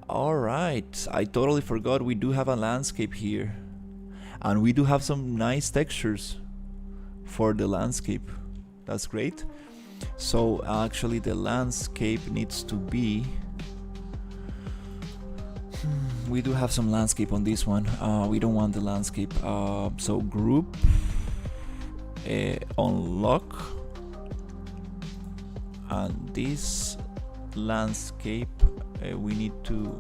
All right, I totally forgot we do have a landscape here, and we do have some nice textures for the landscape. That's great. So actually the landscape needs to be we do have some landscape on this one. We don't want the landscape. So group unlock, and this landscape we need to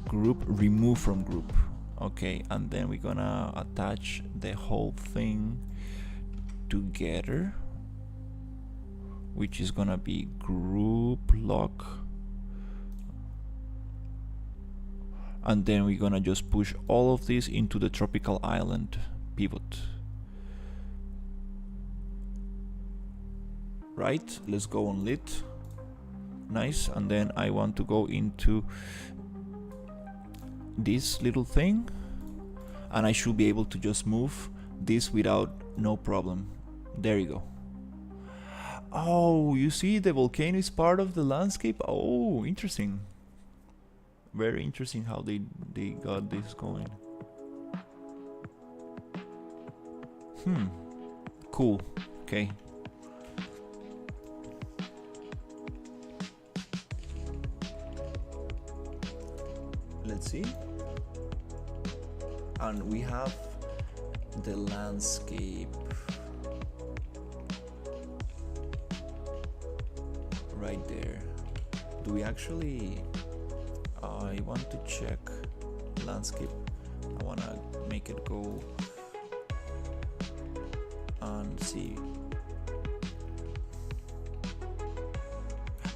group remove from group. Okay, and then we're gonna attach the whole thing together, which is gonna be group lock, and then we're gonna just push all of this into the tropical island pivot. Right, let's go on lit. Nice. And then I want to go into this little thing, and I should be able to just move this without no problem. There you go. Oh, you see, the volcano is part of the landscape. Oh, interesting. Very interesting how they got this going. Cool. Okay. Let's see. And we have the landscape right there. Do we actually I want to check landscape. I want to make it go and see.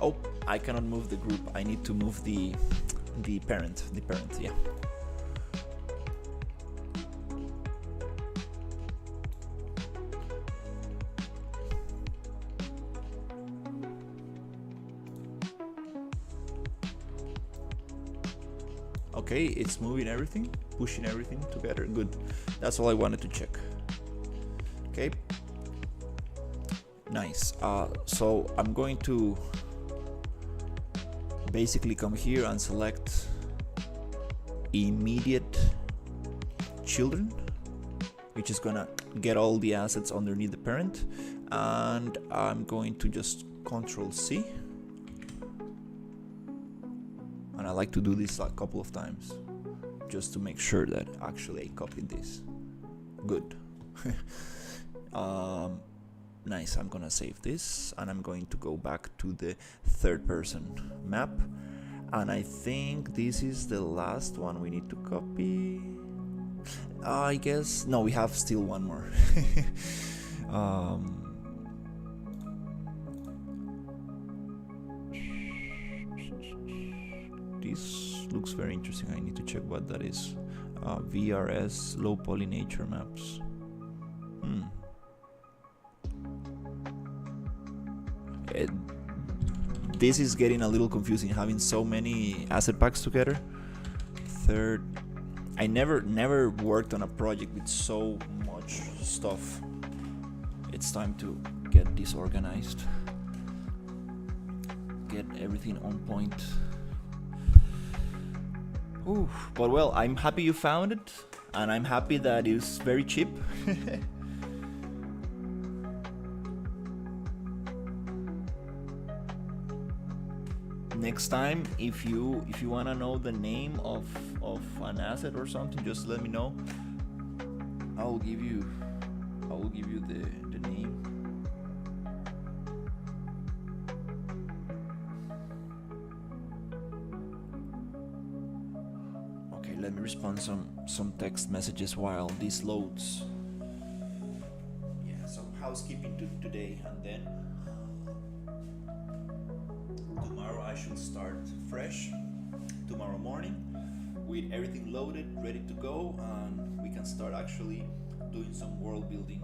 Oh, I cannot move the group. I need to move the parent, yeah. Okay, it's moving everything, pushing everything together. Good. That's all I wanted to check. Okay. Nice. So I'm going to basically come here and select immediate children, which is gonna get all the assets underneath the parent, and I'm going to just Control C, and I like to do this a couple of times just to make sure that actually I copied this. Good. Nice. I'm gonna save this, and I'm going to go back to the third person map, and I think this is the last one we need to copy. I guess no, we have still one more. This looks very interesting. I need to check what that is. VRS low poly nature maps. This is getting a little confusing, having so many asset packs together. Third, I never worked on a project with so much stuff. It's time to get this organized, get everything on point. Ooh, but well, I'm happy you found it, and I'm happy that it's very cheap. Next time, if you wanna know the name of an asset or something, just let me know. I will give you the name. Okay, let me respond some text messages while this loads. Yeah, some housekeeping today, and then tomorrow I should start fresh. Tomorrow morning, with everything loaded, ready to go, and we can start actually doing some world building.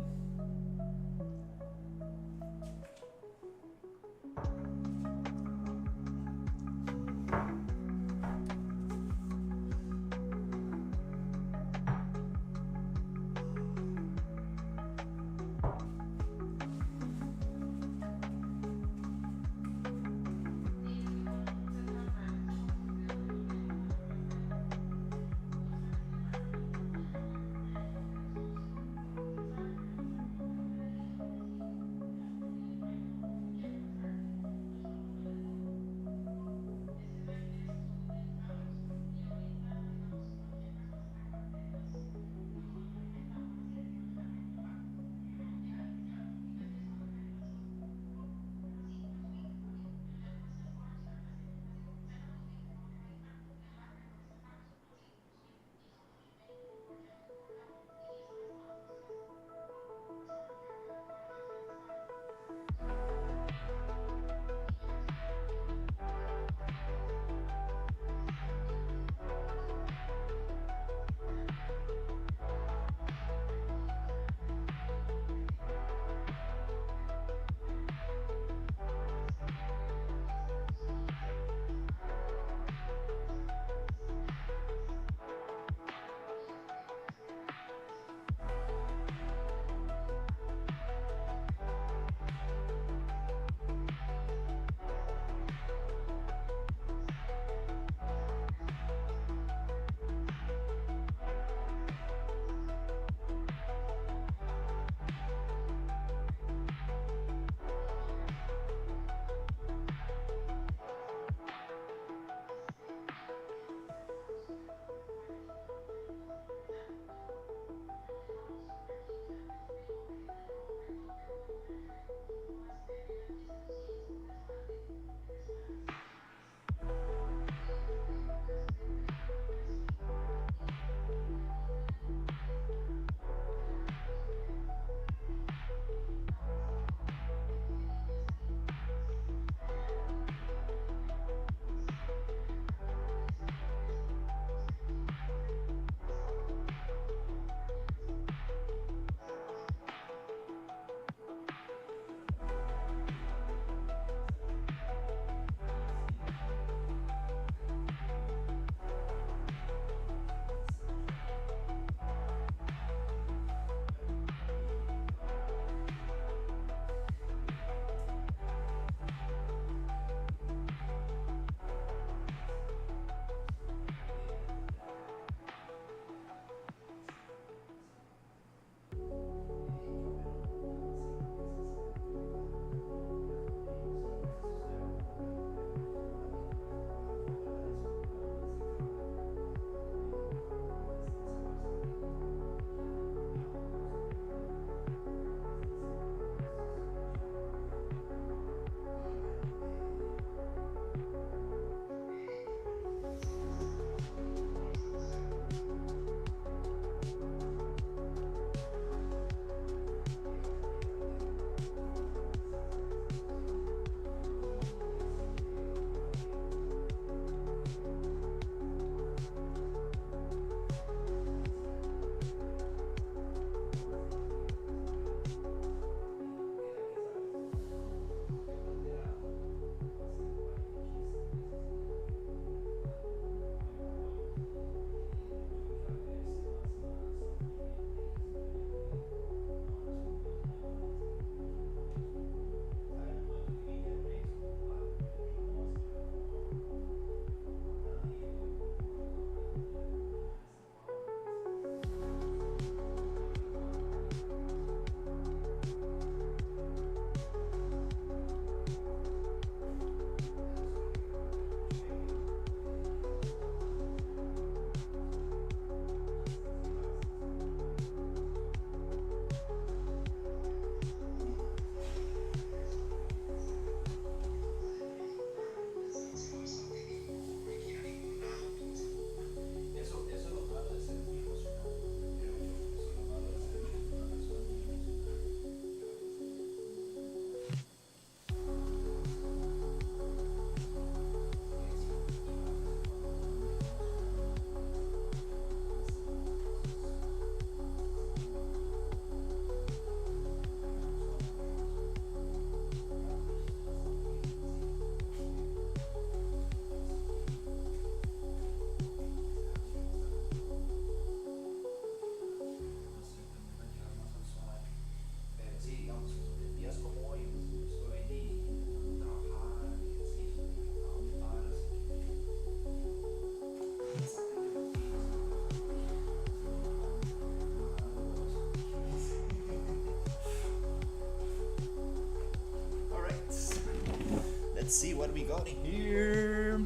see what we got in here.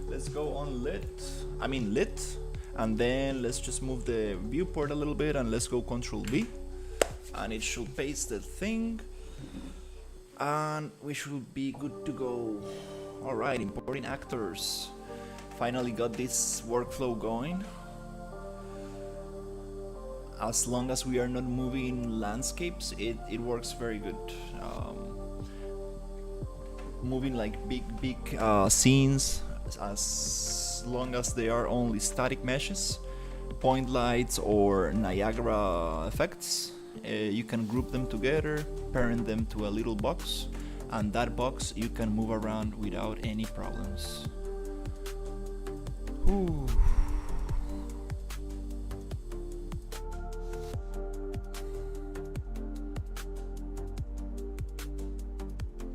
Let's go on lit, and then let's just move the viewport a little bit and let's go Control V, and it should paste the thing, and we should be good to go. All right, importing actors. Finally got this workflow going. As long as we are not moving landscapes, it works very good. Moving like big scenes, as long as they are only static meshes, point lights or Niagara effects, you can group them together, parent them to a little box, and that box you can move around without any problems. Ooh.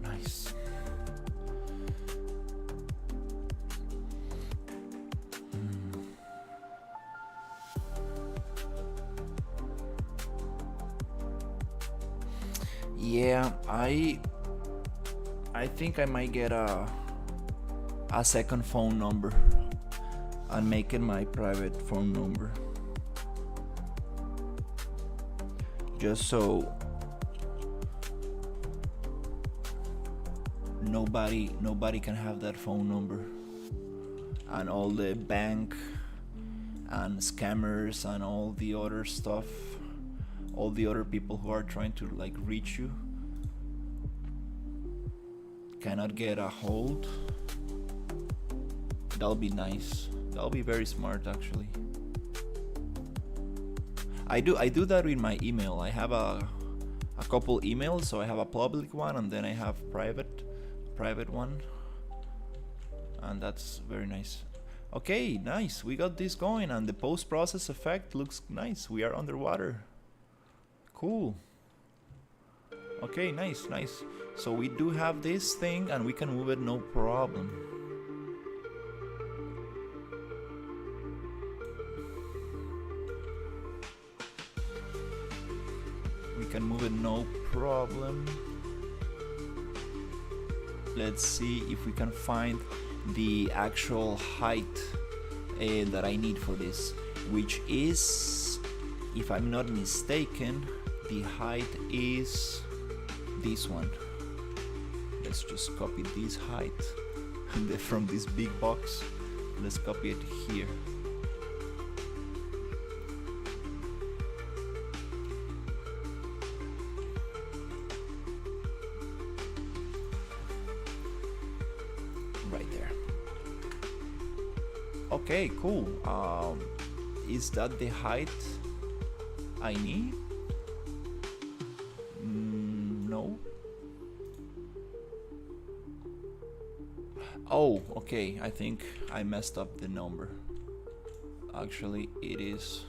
Nice. Yeah, I think I might get a second phone number and make it my private phone number, just so nobody can have that phone number, and all the bank and scammers and all the other stuff, all the other people who are trying to like reach you cannot get a hold. That'll be nice. That'll be very smart, actually. I do that with my email. I have a couple emails, so I have a public one and then I have private one, and that's very nice. Okay, nice. We got this going, and the post-process effect looks nice. We are underwater. Cool. Okay, nice. So we do have this thing and we can move it no problem. We can move it no problem. Let's see if we can find the actual height that I need for this, which is, if I'm not mistaken, the height is this one. Let's just copy this height from this big box. Let's copy it here. Right there. Okay, cool. Is that the height I need? No. Oh, okay. I think I messed up the number. Actually, it is.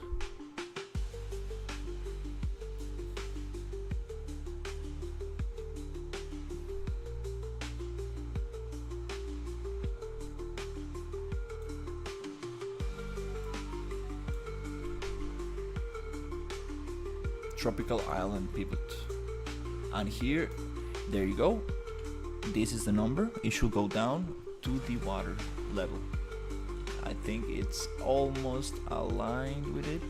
Tropical island pivot, and here, there you go. This is the number. It should go down to the water level. I think it's almost aligned with it.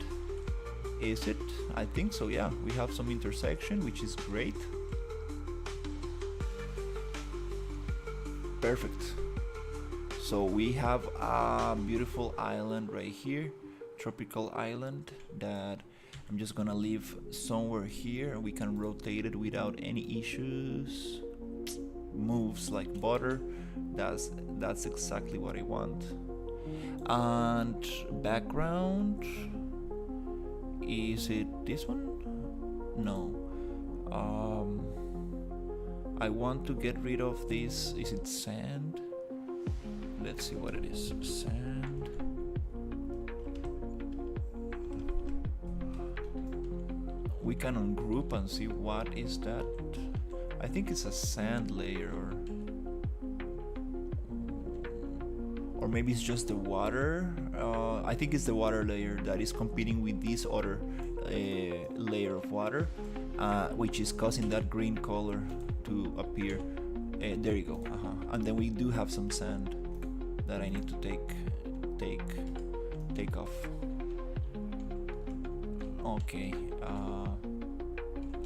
Is it? I think so, yeah. We have some intersection, which is great. Perfect. So we have a beautiful island right here, tropical island, that I'm just gonna leave somewhere here. We can rotate it without any issues. Moves like butter. That's exactly what I want. And background, is it this one? No. I want to get rid of this. Is it sand? Let's see what it is. Sand. We can ungroup and see what is that. I think it's a sand layer, or maybe it's just the water. I think it's the water layer that is competing with this other layer of water, which is causing that green color to appear. There you go. And then we do have some sand that I need to take off. Okay.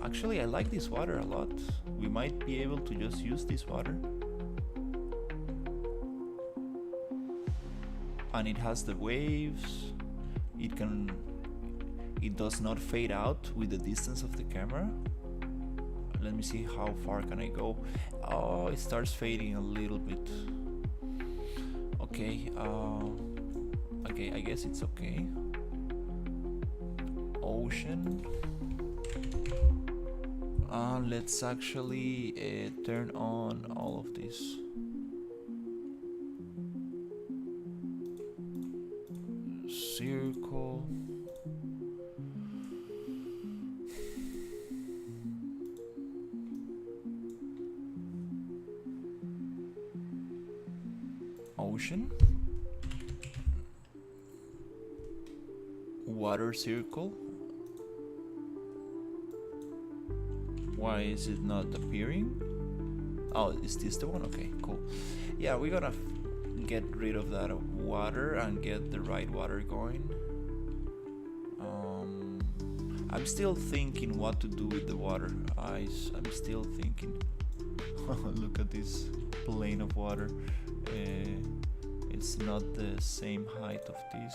Actually, I like this water a lot. We might be able to just use this water. And it has the waves. It does not fade out with the distance of the camera. Let me see how far can I go. Oh, it starts fading a little bit. Okay, okay, I guess it's okay. Ocean. Let's actually turn on all of this. Circle. Ocean. Water circle. Why is it not appearing? Oh, is this the one? Okay, cool. Yeah, we're gonna get rid of that water and get the right water going. I'm still thinking what to do with the water. I'm still thinking. Look at this plane of water. It's not the same height of this.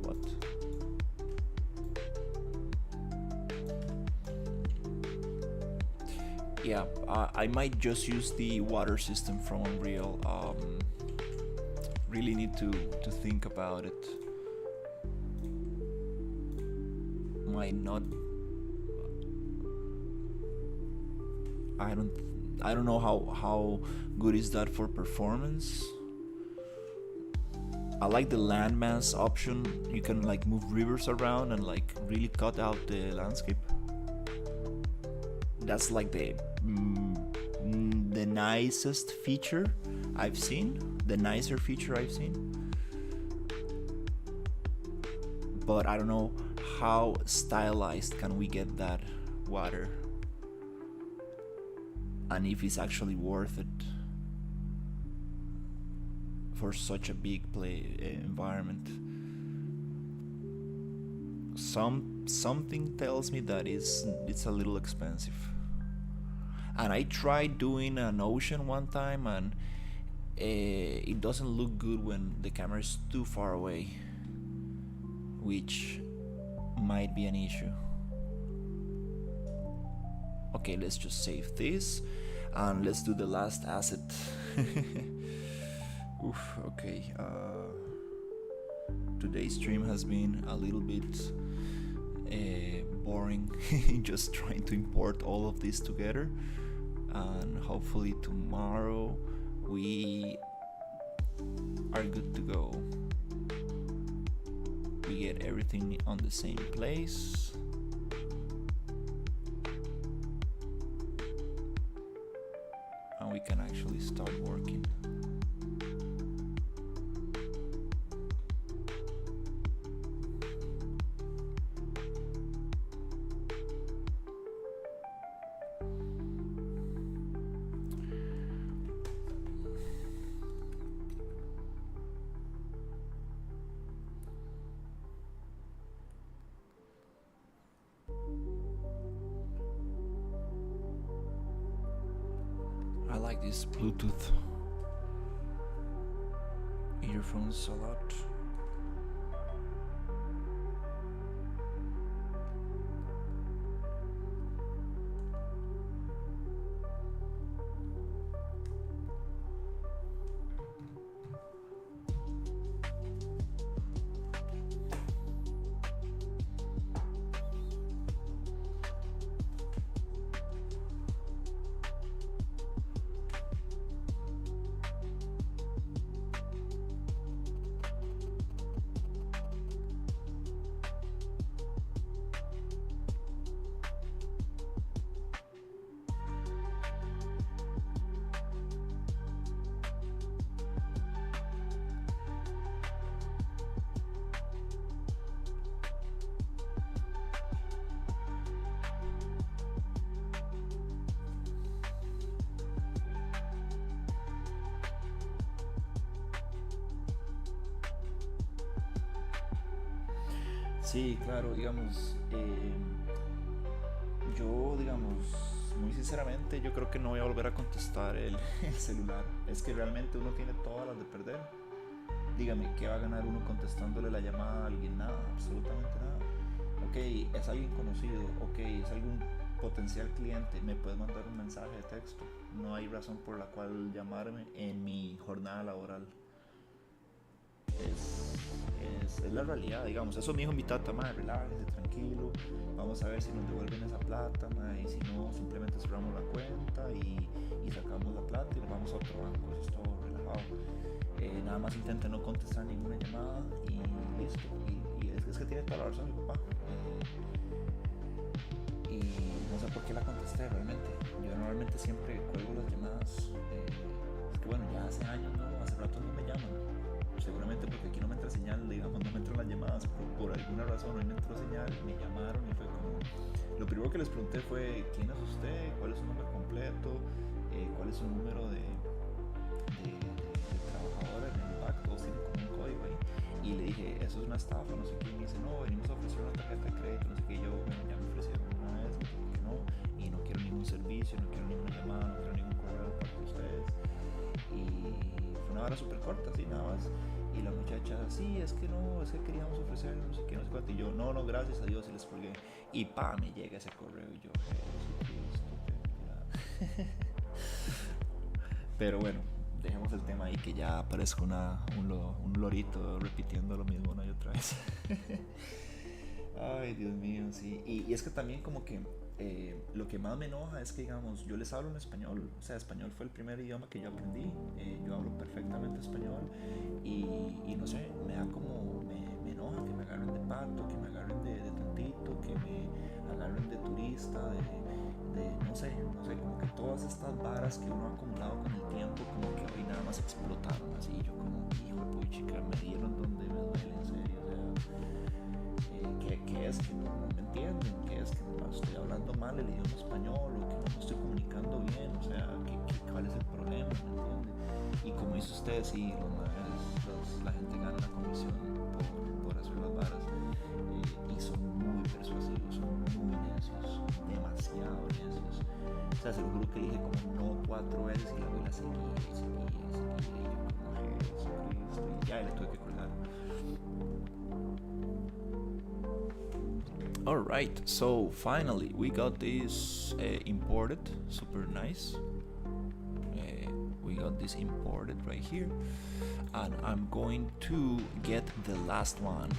What? Yeah, I might just use the water system from Unreal. Really need to think about it. Might not. I don't know how good is that for performance. I like the landmass option. You can like move rivers around and like really cut out the landscape. That's like the nicest feature I've seen. The nicer feature I've seen. But I don't know how stylized can we get that water, and if it's actually worth it for such a big play environment. Something tells me that it's a little expensive. And I tried doing an ocean one time, and it doesn't look good when the camera is too far away, which might be an issue. Okay, let's just save this and let's do the last asset. Oof, okay. Today's stream has been a little bit boring, just trying to import all of this together, and hopefully tomorrow we are good to go. We get everything on the same place. And we can actually start working. I like this Bluetooth earphones a lot. Sí, claro, digamos, yo, digamos, muy sinceramente, yo creo que no voy a volver a contestar el celular. Es que realmente uno tiene todas las de perder. Dígame, ¿qué va a ganar uno contestándole la llamada a alguien? Nada, absolutamente nada. Ok, es alguien conocido, ok, es algún potencial cliente, me puedes mandar un mensaje de texto. No hay razón por la cual llamarme en mi jornada laboral. Es la realidad, digamos. Eso me dijo mi tata, madre, relájese, tranquilo, vamos a ver si nos devuelven esa plata, madre, y si no, simplemente cerramos la cuenta y sacamos la plata y nos vamos a otro banco, eso es todo relajado. Nada más intente no contestar ninguna llamada y listo. Y es que tiene toda la razón mi papá. Y no sé por qué la contesté realmente. Yo normalmente siempre cuelgo las llamadas. Es que bueno, ya hace años, ¿no? Hace rato no me llaman. Seguramente porque aquí no me entra señal, digamos, no me entran las llamadas por alguna razón, hoy me entró señal, me llamaron y fue como... Lo primero que les pregunté fue, ¿quién es usted? ¿Cuál es su nombre completo? ¿Cuál es su número de trabajadora en el back? Todos tienen como un código ahí. Y le dije, eso es una estafa, no sé qué. Y me dice, no, venimos a ofrecer una tarjeta de crédito, no sé qué. Y yo, bueno, ya me ofrecieron una vez, que no. Y no quiero ningún servicio, no quiero ninguna llamada, no quiero ningún correo de parte de ustedes. Y fue una hora súper corta, así nada más. Y la muchacha, sí, es que no, es que queríamos ofrecer no sé qué, no sé cuánto. Y yo, no, no, gracias a Dios, y les colgué. Y pa, me llega ese correo y yo, Jesucristo, pero bueno, dejemos el tema ahí que ya parezco un lorito repitiendo lo mismo una y otra vez. Ay, Dios mío, sí. Y es que también como que lo que más me enoja es que, digamos, yo les hablo en español. O sea, español fue el primer idioma que yo aprendí. Yo hablo perfectamente español. Y no sé, me da como... Me enoja que me agarren de pato, que me agarren de tontito, que me agarren de turista, no sé, como que todas estas varas que uno ha acumulado con el tiempo, como que hoy nada más explotaron así. Yo como, hijo de puchica, me dieron donde me duele, en serio. O sea, ¿qué es que no me entienden? ¿Qué es que no estoy hablando mal el idioma español o que no me estoy comunicando bien? O sea, ¿cuál es el problema? ¿Me entiende? Y como dice usted, sí, la gente gana una comisión por hacer las varas y son muy persuasivos, son muy necios, demasiado necios. O sea, se lo juro que dije como no 4 veces y luego la seguí y yo como Jesucristo y ya le tuve que colgar. Alright, so finally we got this imported, super nice. We got this imported right here, and I'm going to get the last one.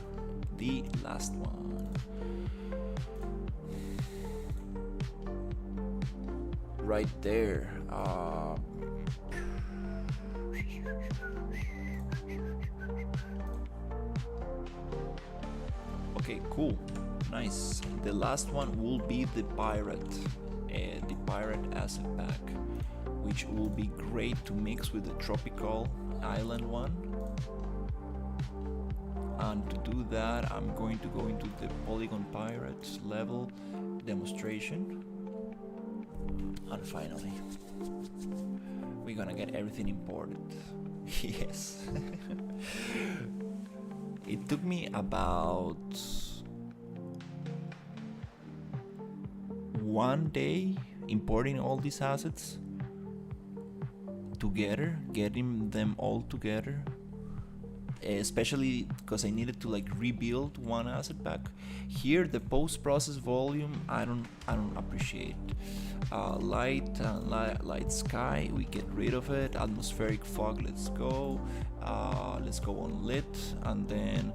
Right there. Okay, cool. Nice. The last one will be the pirate asset pack, which will be great to mix with the tropical island one. And to do that, I'm going to go into the Polygon Pirates level demonstration. And finally, we're gonna get everything imported. Yes. It took me about 1 day importing all these assets together, getting them all together, especially because I needed to like rebuild one asset pack. Here the post-process volume I don't appreciate. Light sky, we get rid of it. Atmospheric fog, let's go on lit, and then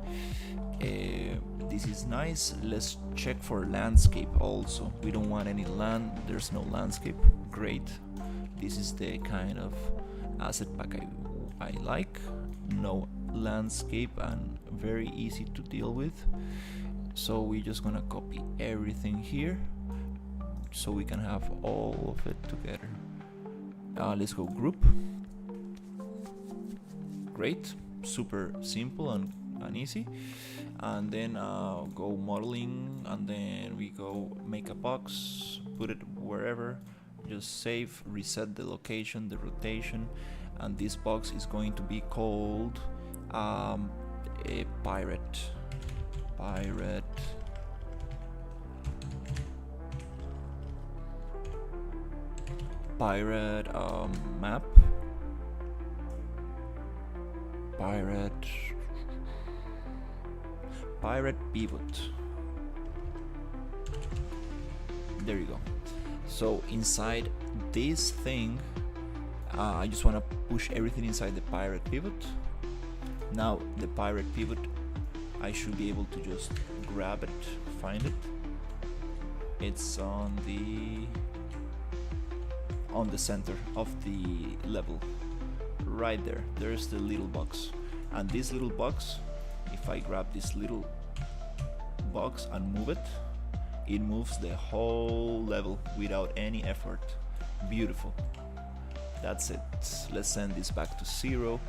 this is nice. Let's check for landscape also. We don't want any land, there's no landscape. Great. This is the kind of asset pack I like. No landscape and very easy to deal with. So we're just gonna copy everything here so we can have all of it together. Let's go group. Great, super simple and easy. And then go modeling, and then we go make a box, put it wherever, just save, reset the location, the rotation, and this box is going to be called a pirate. pirate. Pirate map. Pirate pivot. There you go. So inside this thing, I just want to push everything inside the pirate pivot. Now the pirate pivot, I should be able to just grab it, find it. It's on the center of the level, right there. There's the little box, and this little box, if I grab this little box and move it, it moves the whole level without any effort. Beautiful. That's it. Let's send this back to 0.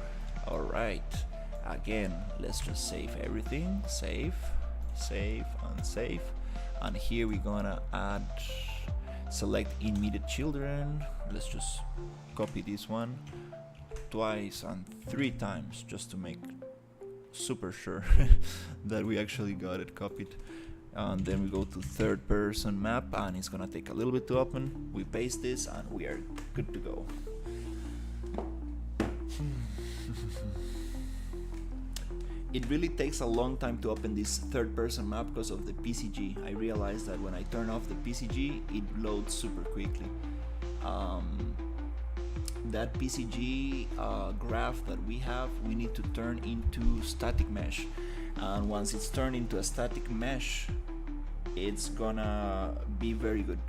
All right, again, let's just save everything. Save, and save. And here we're gonna add, select immediate children. Let's just copy this one twice and 3 times just to make super sure that we actually got it copied. And then we go to third person map, and it's gonna take a little bit to open. We paste this and we are good to go. It really takes a long time to open this third person map because of the PCG. I realized that when I turn off the PCG, it loads super quickly. That PCG graph that we have, we need to turn into static mesh. And once it's turned into a static mesh, it's gonna be very good.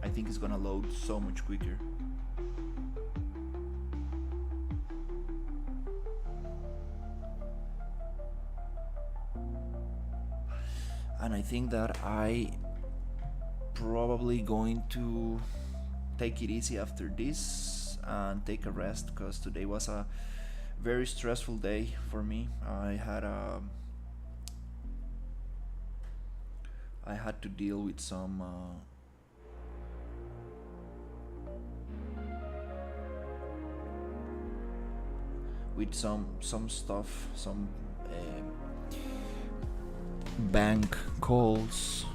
I think it's gonna load so much quicker. And I think that I probably going to take it easy after this and take a rest, because today was a very stressful day for me. I had to deal with some stuff, some bank calls,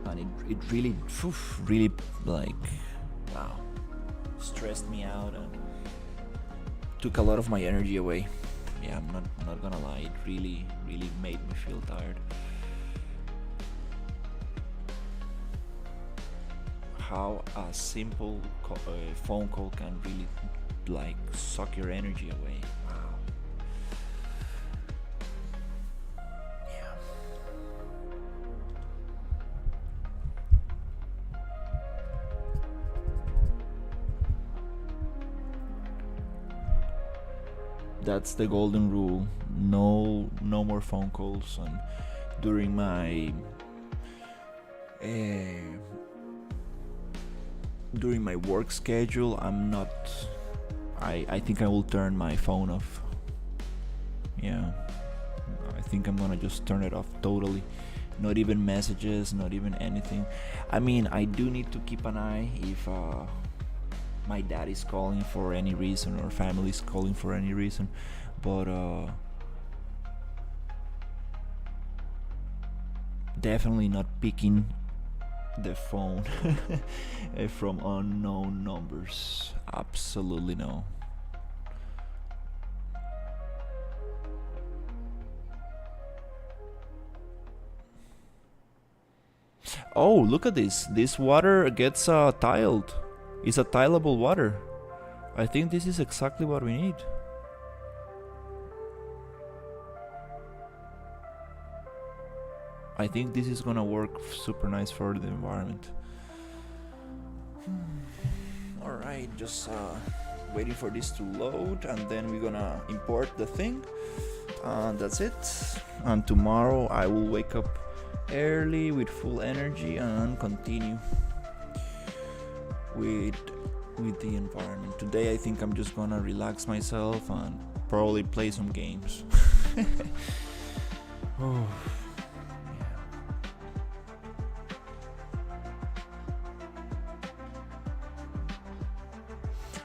and it really like, wow, stressed me out and took a lot of my energy away. Yeah, I'm not gonna lie, it really made me feel tired. How a simple phone call can really like suck your energy away. Wow. Yeah. That's the golden rule. No more phone calls. And during my work schedule, I think I will turn my phone off. Yeah, I think I'm gonna just turn it off totally. Not even messages, not even anything. I mean, I do need to keep an eye if my dad is calling for any reason or family is calling for any reason, but definitely not picking the phone from unknown numbers. Absolutely no. Oh, look at this. This water gets tiled. It's a tileable water. I think this is exactly what we need. I think this is gonna work super nice for the environment. Alright, just waiting for this to load, and then we're gonna import the thing, and that's it. And tomorrow I will wake up early with full energy and continue with the environment. Today I think I'm just gonna relax myself and probably play some games. Oh.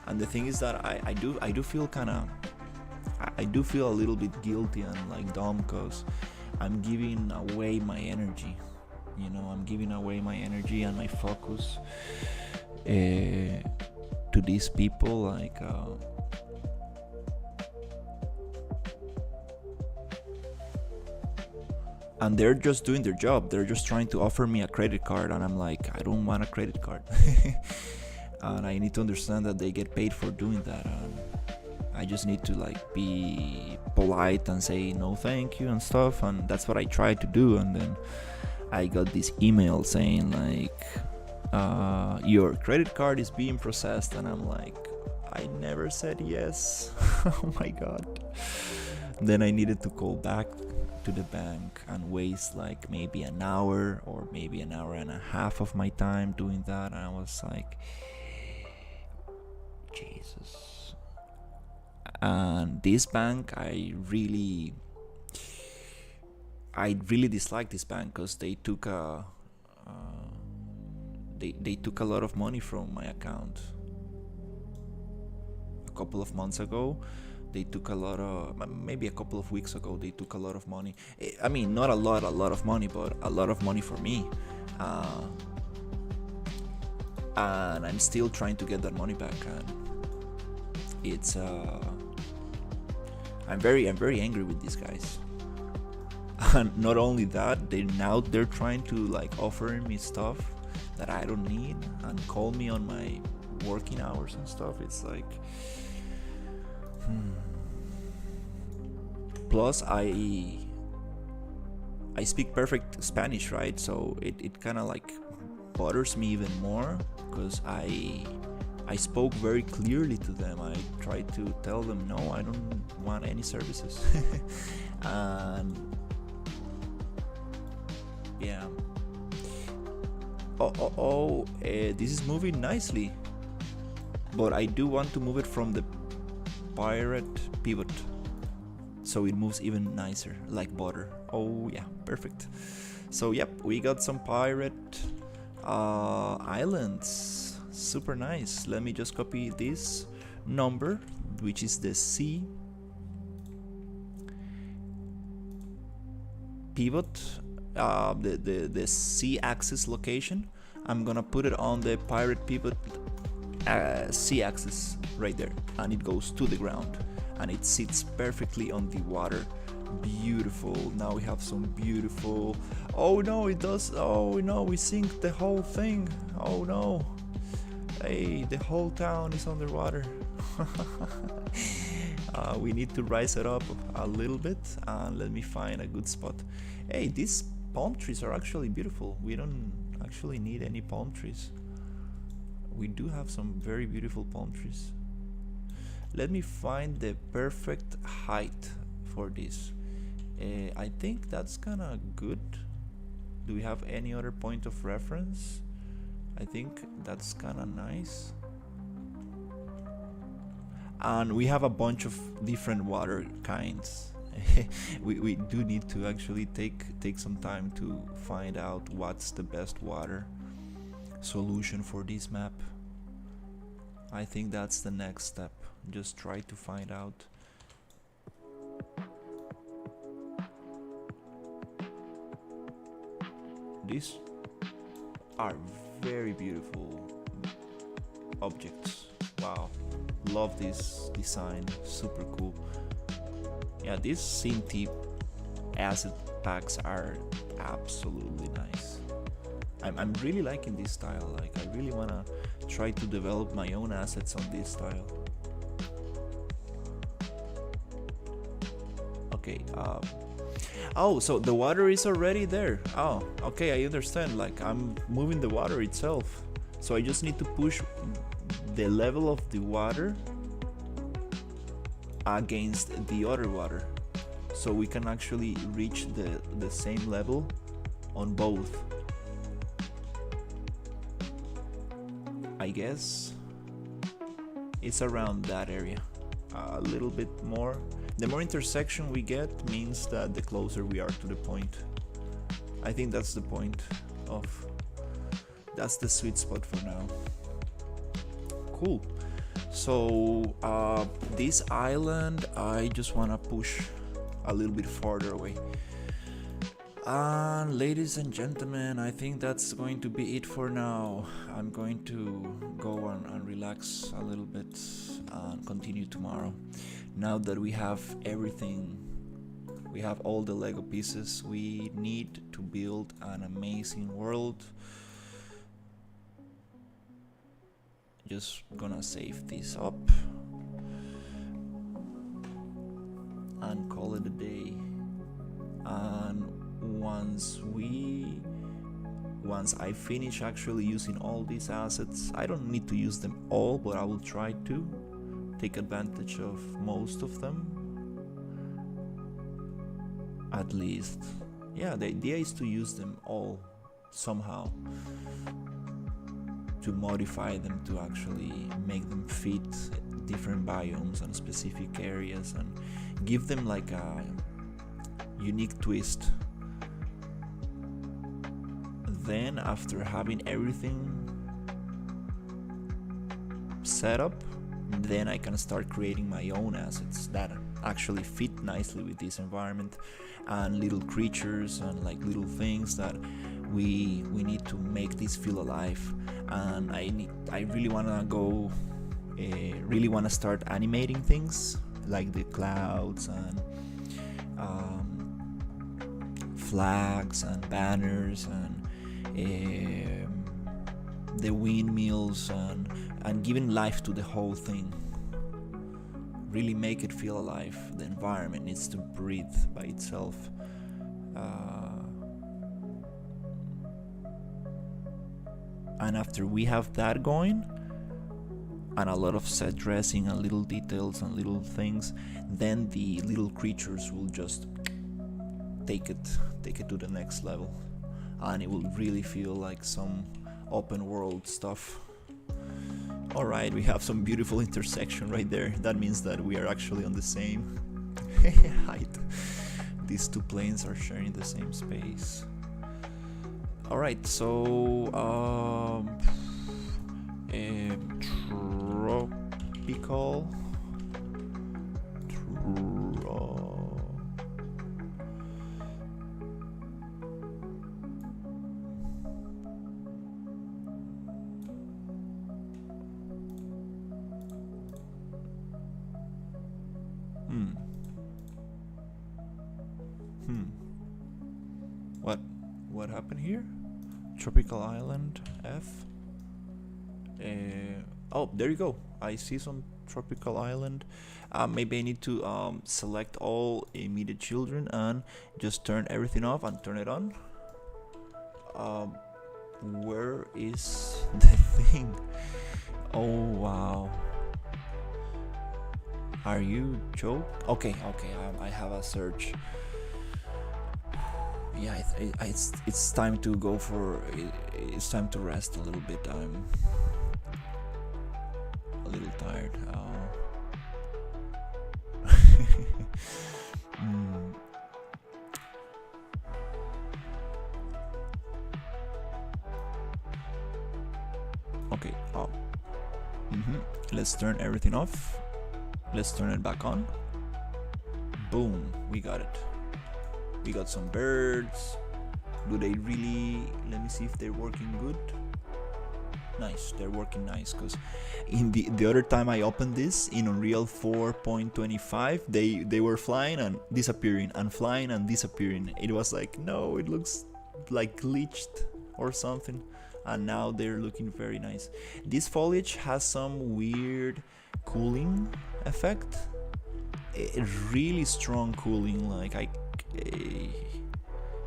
And the thing is that I do feel kind of, I do feel a little bit guilty and like dumb because I'm giving away my energy. You know, I'm giving away my energy and my focus to these people. Like, and they're just doing their job. They're just trying to offer me a credit card, and I'm like, I don't want a credit card. And I need to understand that they get paid for doing that. And I just need to like be polite and say no thank you and stuff, and that's what I tried to do. And then I got this email saying like, your credit card is being processed, and I'm like, I never said yes. Oh my god. Then I needed to call back to the bank and waste like maybe an hour or maybe an hour and a half of my time doing that, and I was like, Jesus. And this bank, I really dislike this bank because they took they took a lot of money from my account. A couple of months ago, they took a lot of, maybe a couple of weeks ago, they took a lot of money. I mean, not a lot of money, but a lot of money for me. And I'm still trying to get that money back. And it's I'm very angry with these guys. And not only that, they're trying to like offer me stuff that I don't need and call me on my working hours and stuff. It's like, Plus I speak perfect Spanish, right? So it kind of like bothers me even more because I spoke very clearly to them. I tried to tell them, no, I don't want any services. And yeah. This is moving nicely, but I do want to move it from the pirate pivot so it moves even nicer, like butter. Oh yeah, perfect. So yep, we got some pirate islands. Super nice. Let me just copy this number, which is the C pivot, the C axis location. I'm gonna put it on the pirate pivot C axis right there, and it goes to the ground and it sits perfectly on the water. Beautiful. Now we have some beautiful. Oh no, it does. Oh no, we sink the whole thing. Oh no. Hey, the whole town is underwater. We need to rise it up a little bit, and let me find a good spot. Hey, these palm trees are actually beautiful. We don't actually need any palm trees. We do have some very beautiful palm trees. Let me find the perfect height for this. I think that's kinda good. Do we have any other point of reference? I think that's kinda nice. And we have a bunch of different water kinds. we do need to actually take some time to find out what's the best water solution for this map. I think that's the next step. Just try to find out. These are very beautiful objects. Wow, love this design, super cool. Yeah, these Cinti acid packs are absolutely nice. I'm really liking this style. Like, I really wanna try to develop my own assets on this style. Okay, oh, so the water is already there. Oh, okay, I understand. Like, I'm moving the water itself. So I just need to push the level of the water against the other water, so we can actually reach the same level on both. I guess it's around that area. A little bit more. The more intersection we get means that the closer we are to the point. I think that's the point of, that's the sweet spot for now. Cool. So this island, I just wanna push a little bit farther away. And ladies and gentlemen, I think that's going to be it for now. I'm going to go and relax a little bit and continue tomorrow. Now that we have everything, we have all the Lego pieces, we need to build an amazing world. Just gonna save this up and call it a day. And once I finish actually using all these assets, I don't need to use them all, but I will try to take advantage of most of them, at least. Yeah, the idea is to use them all somehow, to modify them, to actually make them fit different biomes and specific areas and give them like a unique twist. Then after having everything set up, then I can start creating my own assets that actually fit nicely with this environment, and little creatures and like little things that we need to make this feel alive. And I really wanna start animating things like the clouds and flags and banners and the windmills and giving life to the whole thing. Really make it feel alive. The environment needs to breathe by itself. And after we have that going, and a lot of set dressing and little details and little things, then the little creatures will just take it to the next level, and it will really feel like some open world stuff. Alright, we have some beautiful intersection right there. That means that we are actually on the same height. These two planes are sharing the same space. Alright, so tropical What happened here? Tropical Island F. Oh, there you go. I see some tropical island. Maybe I need to select all immediate children and just turn everything off and turn it on. Where is the thing? Oh wow. Are you joke? Okay, I have a search. Yeah, it's time to go for. It's time to rest a little bit. I'm a little tired. Okay. Let's turn everything off. Let's turn it back on. Boom, we got it. We got some birds. Do they really? Let me see if they're working good. Nice, they're working nice, because in the other time I opened this in Unreal 4.25, they were flying and disappearing and flying and disappearing. It was like, no, it looks like glitched or something. And now they're looking very nice. This foliage has some weird cooling effect. A really strong cooling, like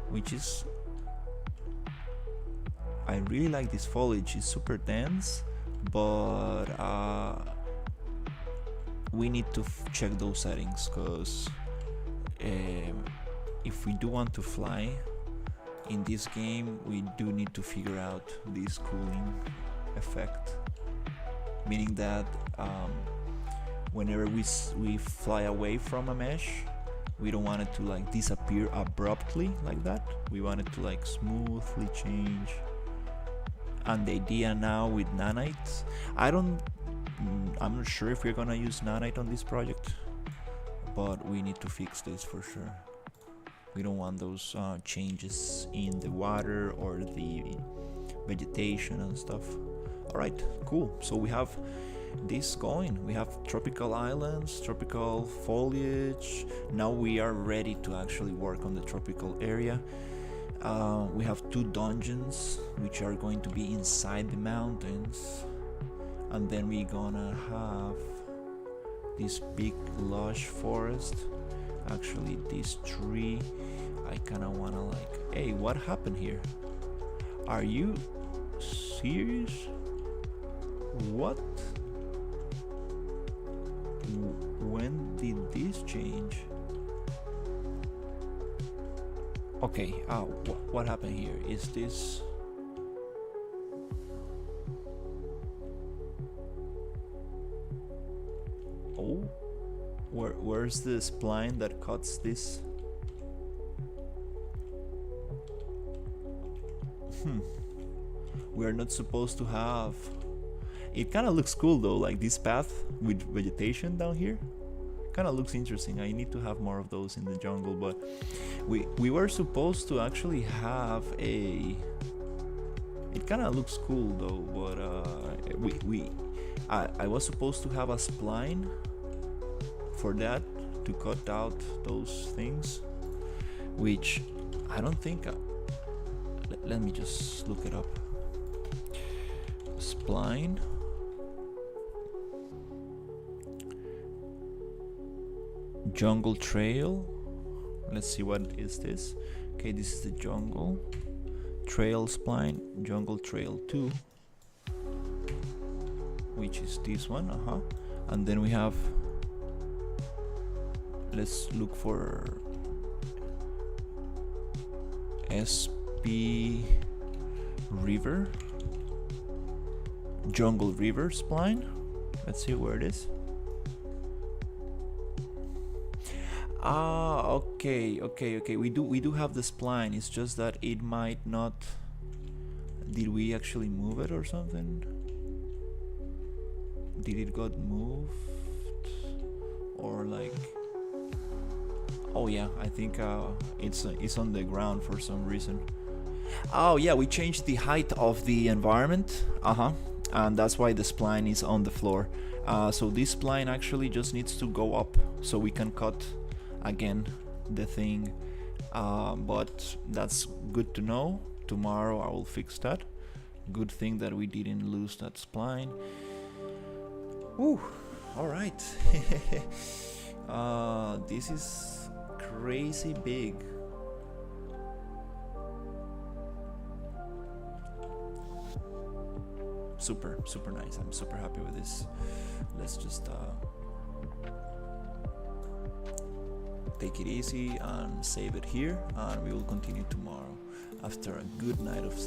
which is, I really like this foliage. It's super dense, but we need to check those settings, because if we do want to fly in this game, we do need to figure out this cooling effect, meaning that whenever we fly away from a mesh, we don't want it to like disappear abruptly like that. We want it to like smoothly change. And the idea now with nanites, I don't I'm not sure if we're gonna use nanite on this project, but we need to fix this for sure. We don't want those changes in the water or the vegetation and stuff. All right, cool. So we have this going. We have tropical islands, tropical foliage. Now we are ready to actually work on the tropical area. We have 2 dungeons which are going to be inside the mountains, and then we're gonna have this big lush forest. Actually, this tree, I kinda wanna like, hey, what happened here? Are you serious? What? When did this change? Okay, what happened here? Is this... Oh, where's the spline that cuts this? We are not supposed to have... It kind of looks cool though, like this path with vegetation down here. Kind of looks interesting. I need to have more of those in the jungle, but we were supposed to actually have a... It kind of looks cool though, but I was supposed to have a spline for that to cut out those things, which I don't think... let me just look it up. Spline. Jungle trail. Let's see, what is this? Okay, this is the jungle trail spline. Jungle trail 2, which is this one. And then we have... Let's look for SP river. Jungle river spline. Let's see where it is. Okay. We do have the spline. It's just that it might not... Did we actually move it or something? Did it got moved? Or like... Oh yeah, I think it's on the ground for some reason. Oh yeah, we changed the height of the environment. And that's why the spline is on the floor. So this spline actually just needs to go up so we can cut again the thing. But that's good to know. Tomorrow I will fix that. Good thing that we didn't lose that spline. Ooh, all right. This is crazy big. Super nice. I'm super happy with this. Let's just take it easy and save it here, and we will continue tomorrow after a good night of sleep.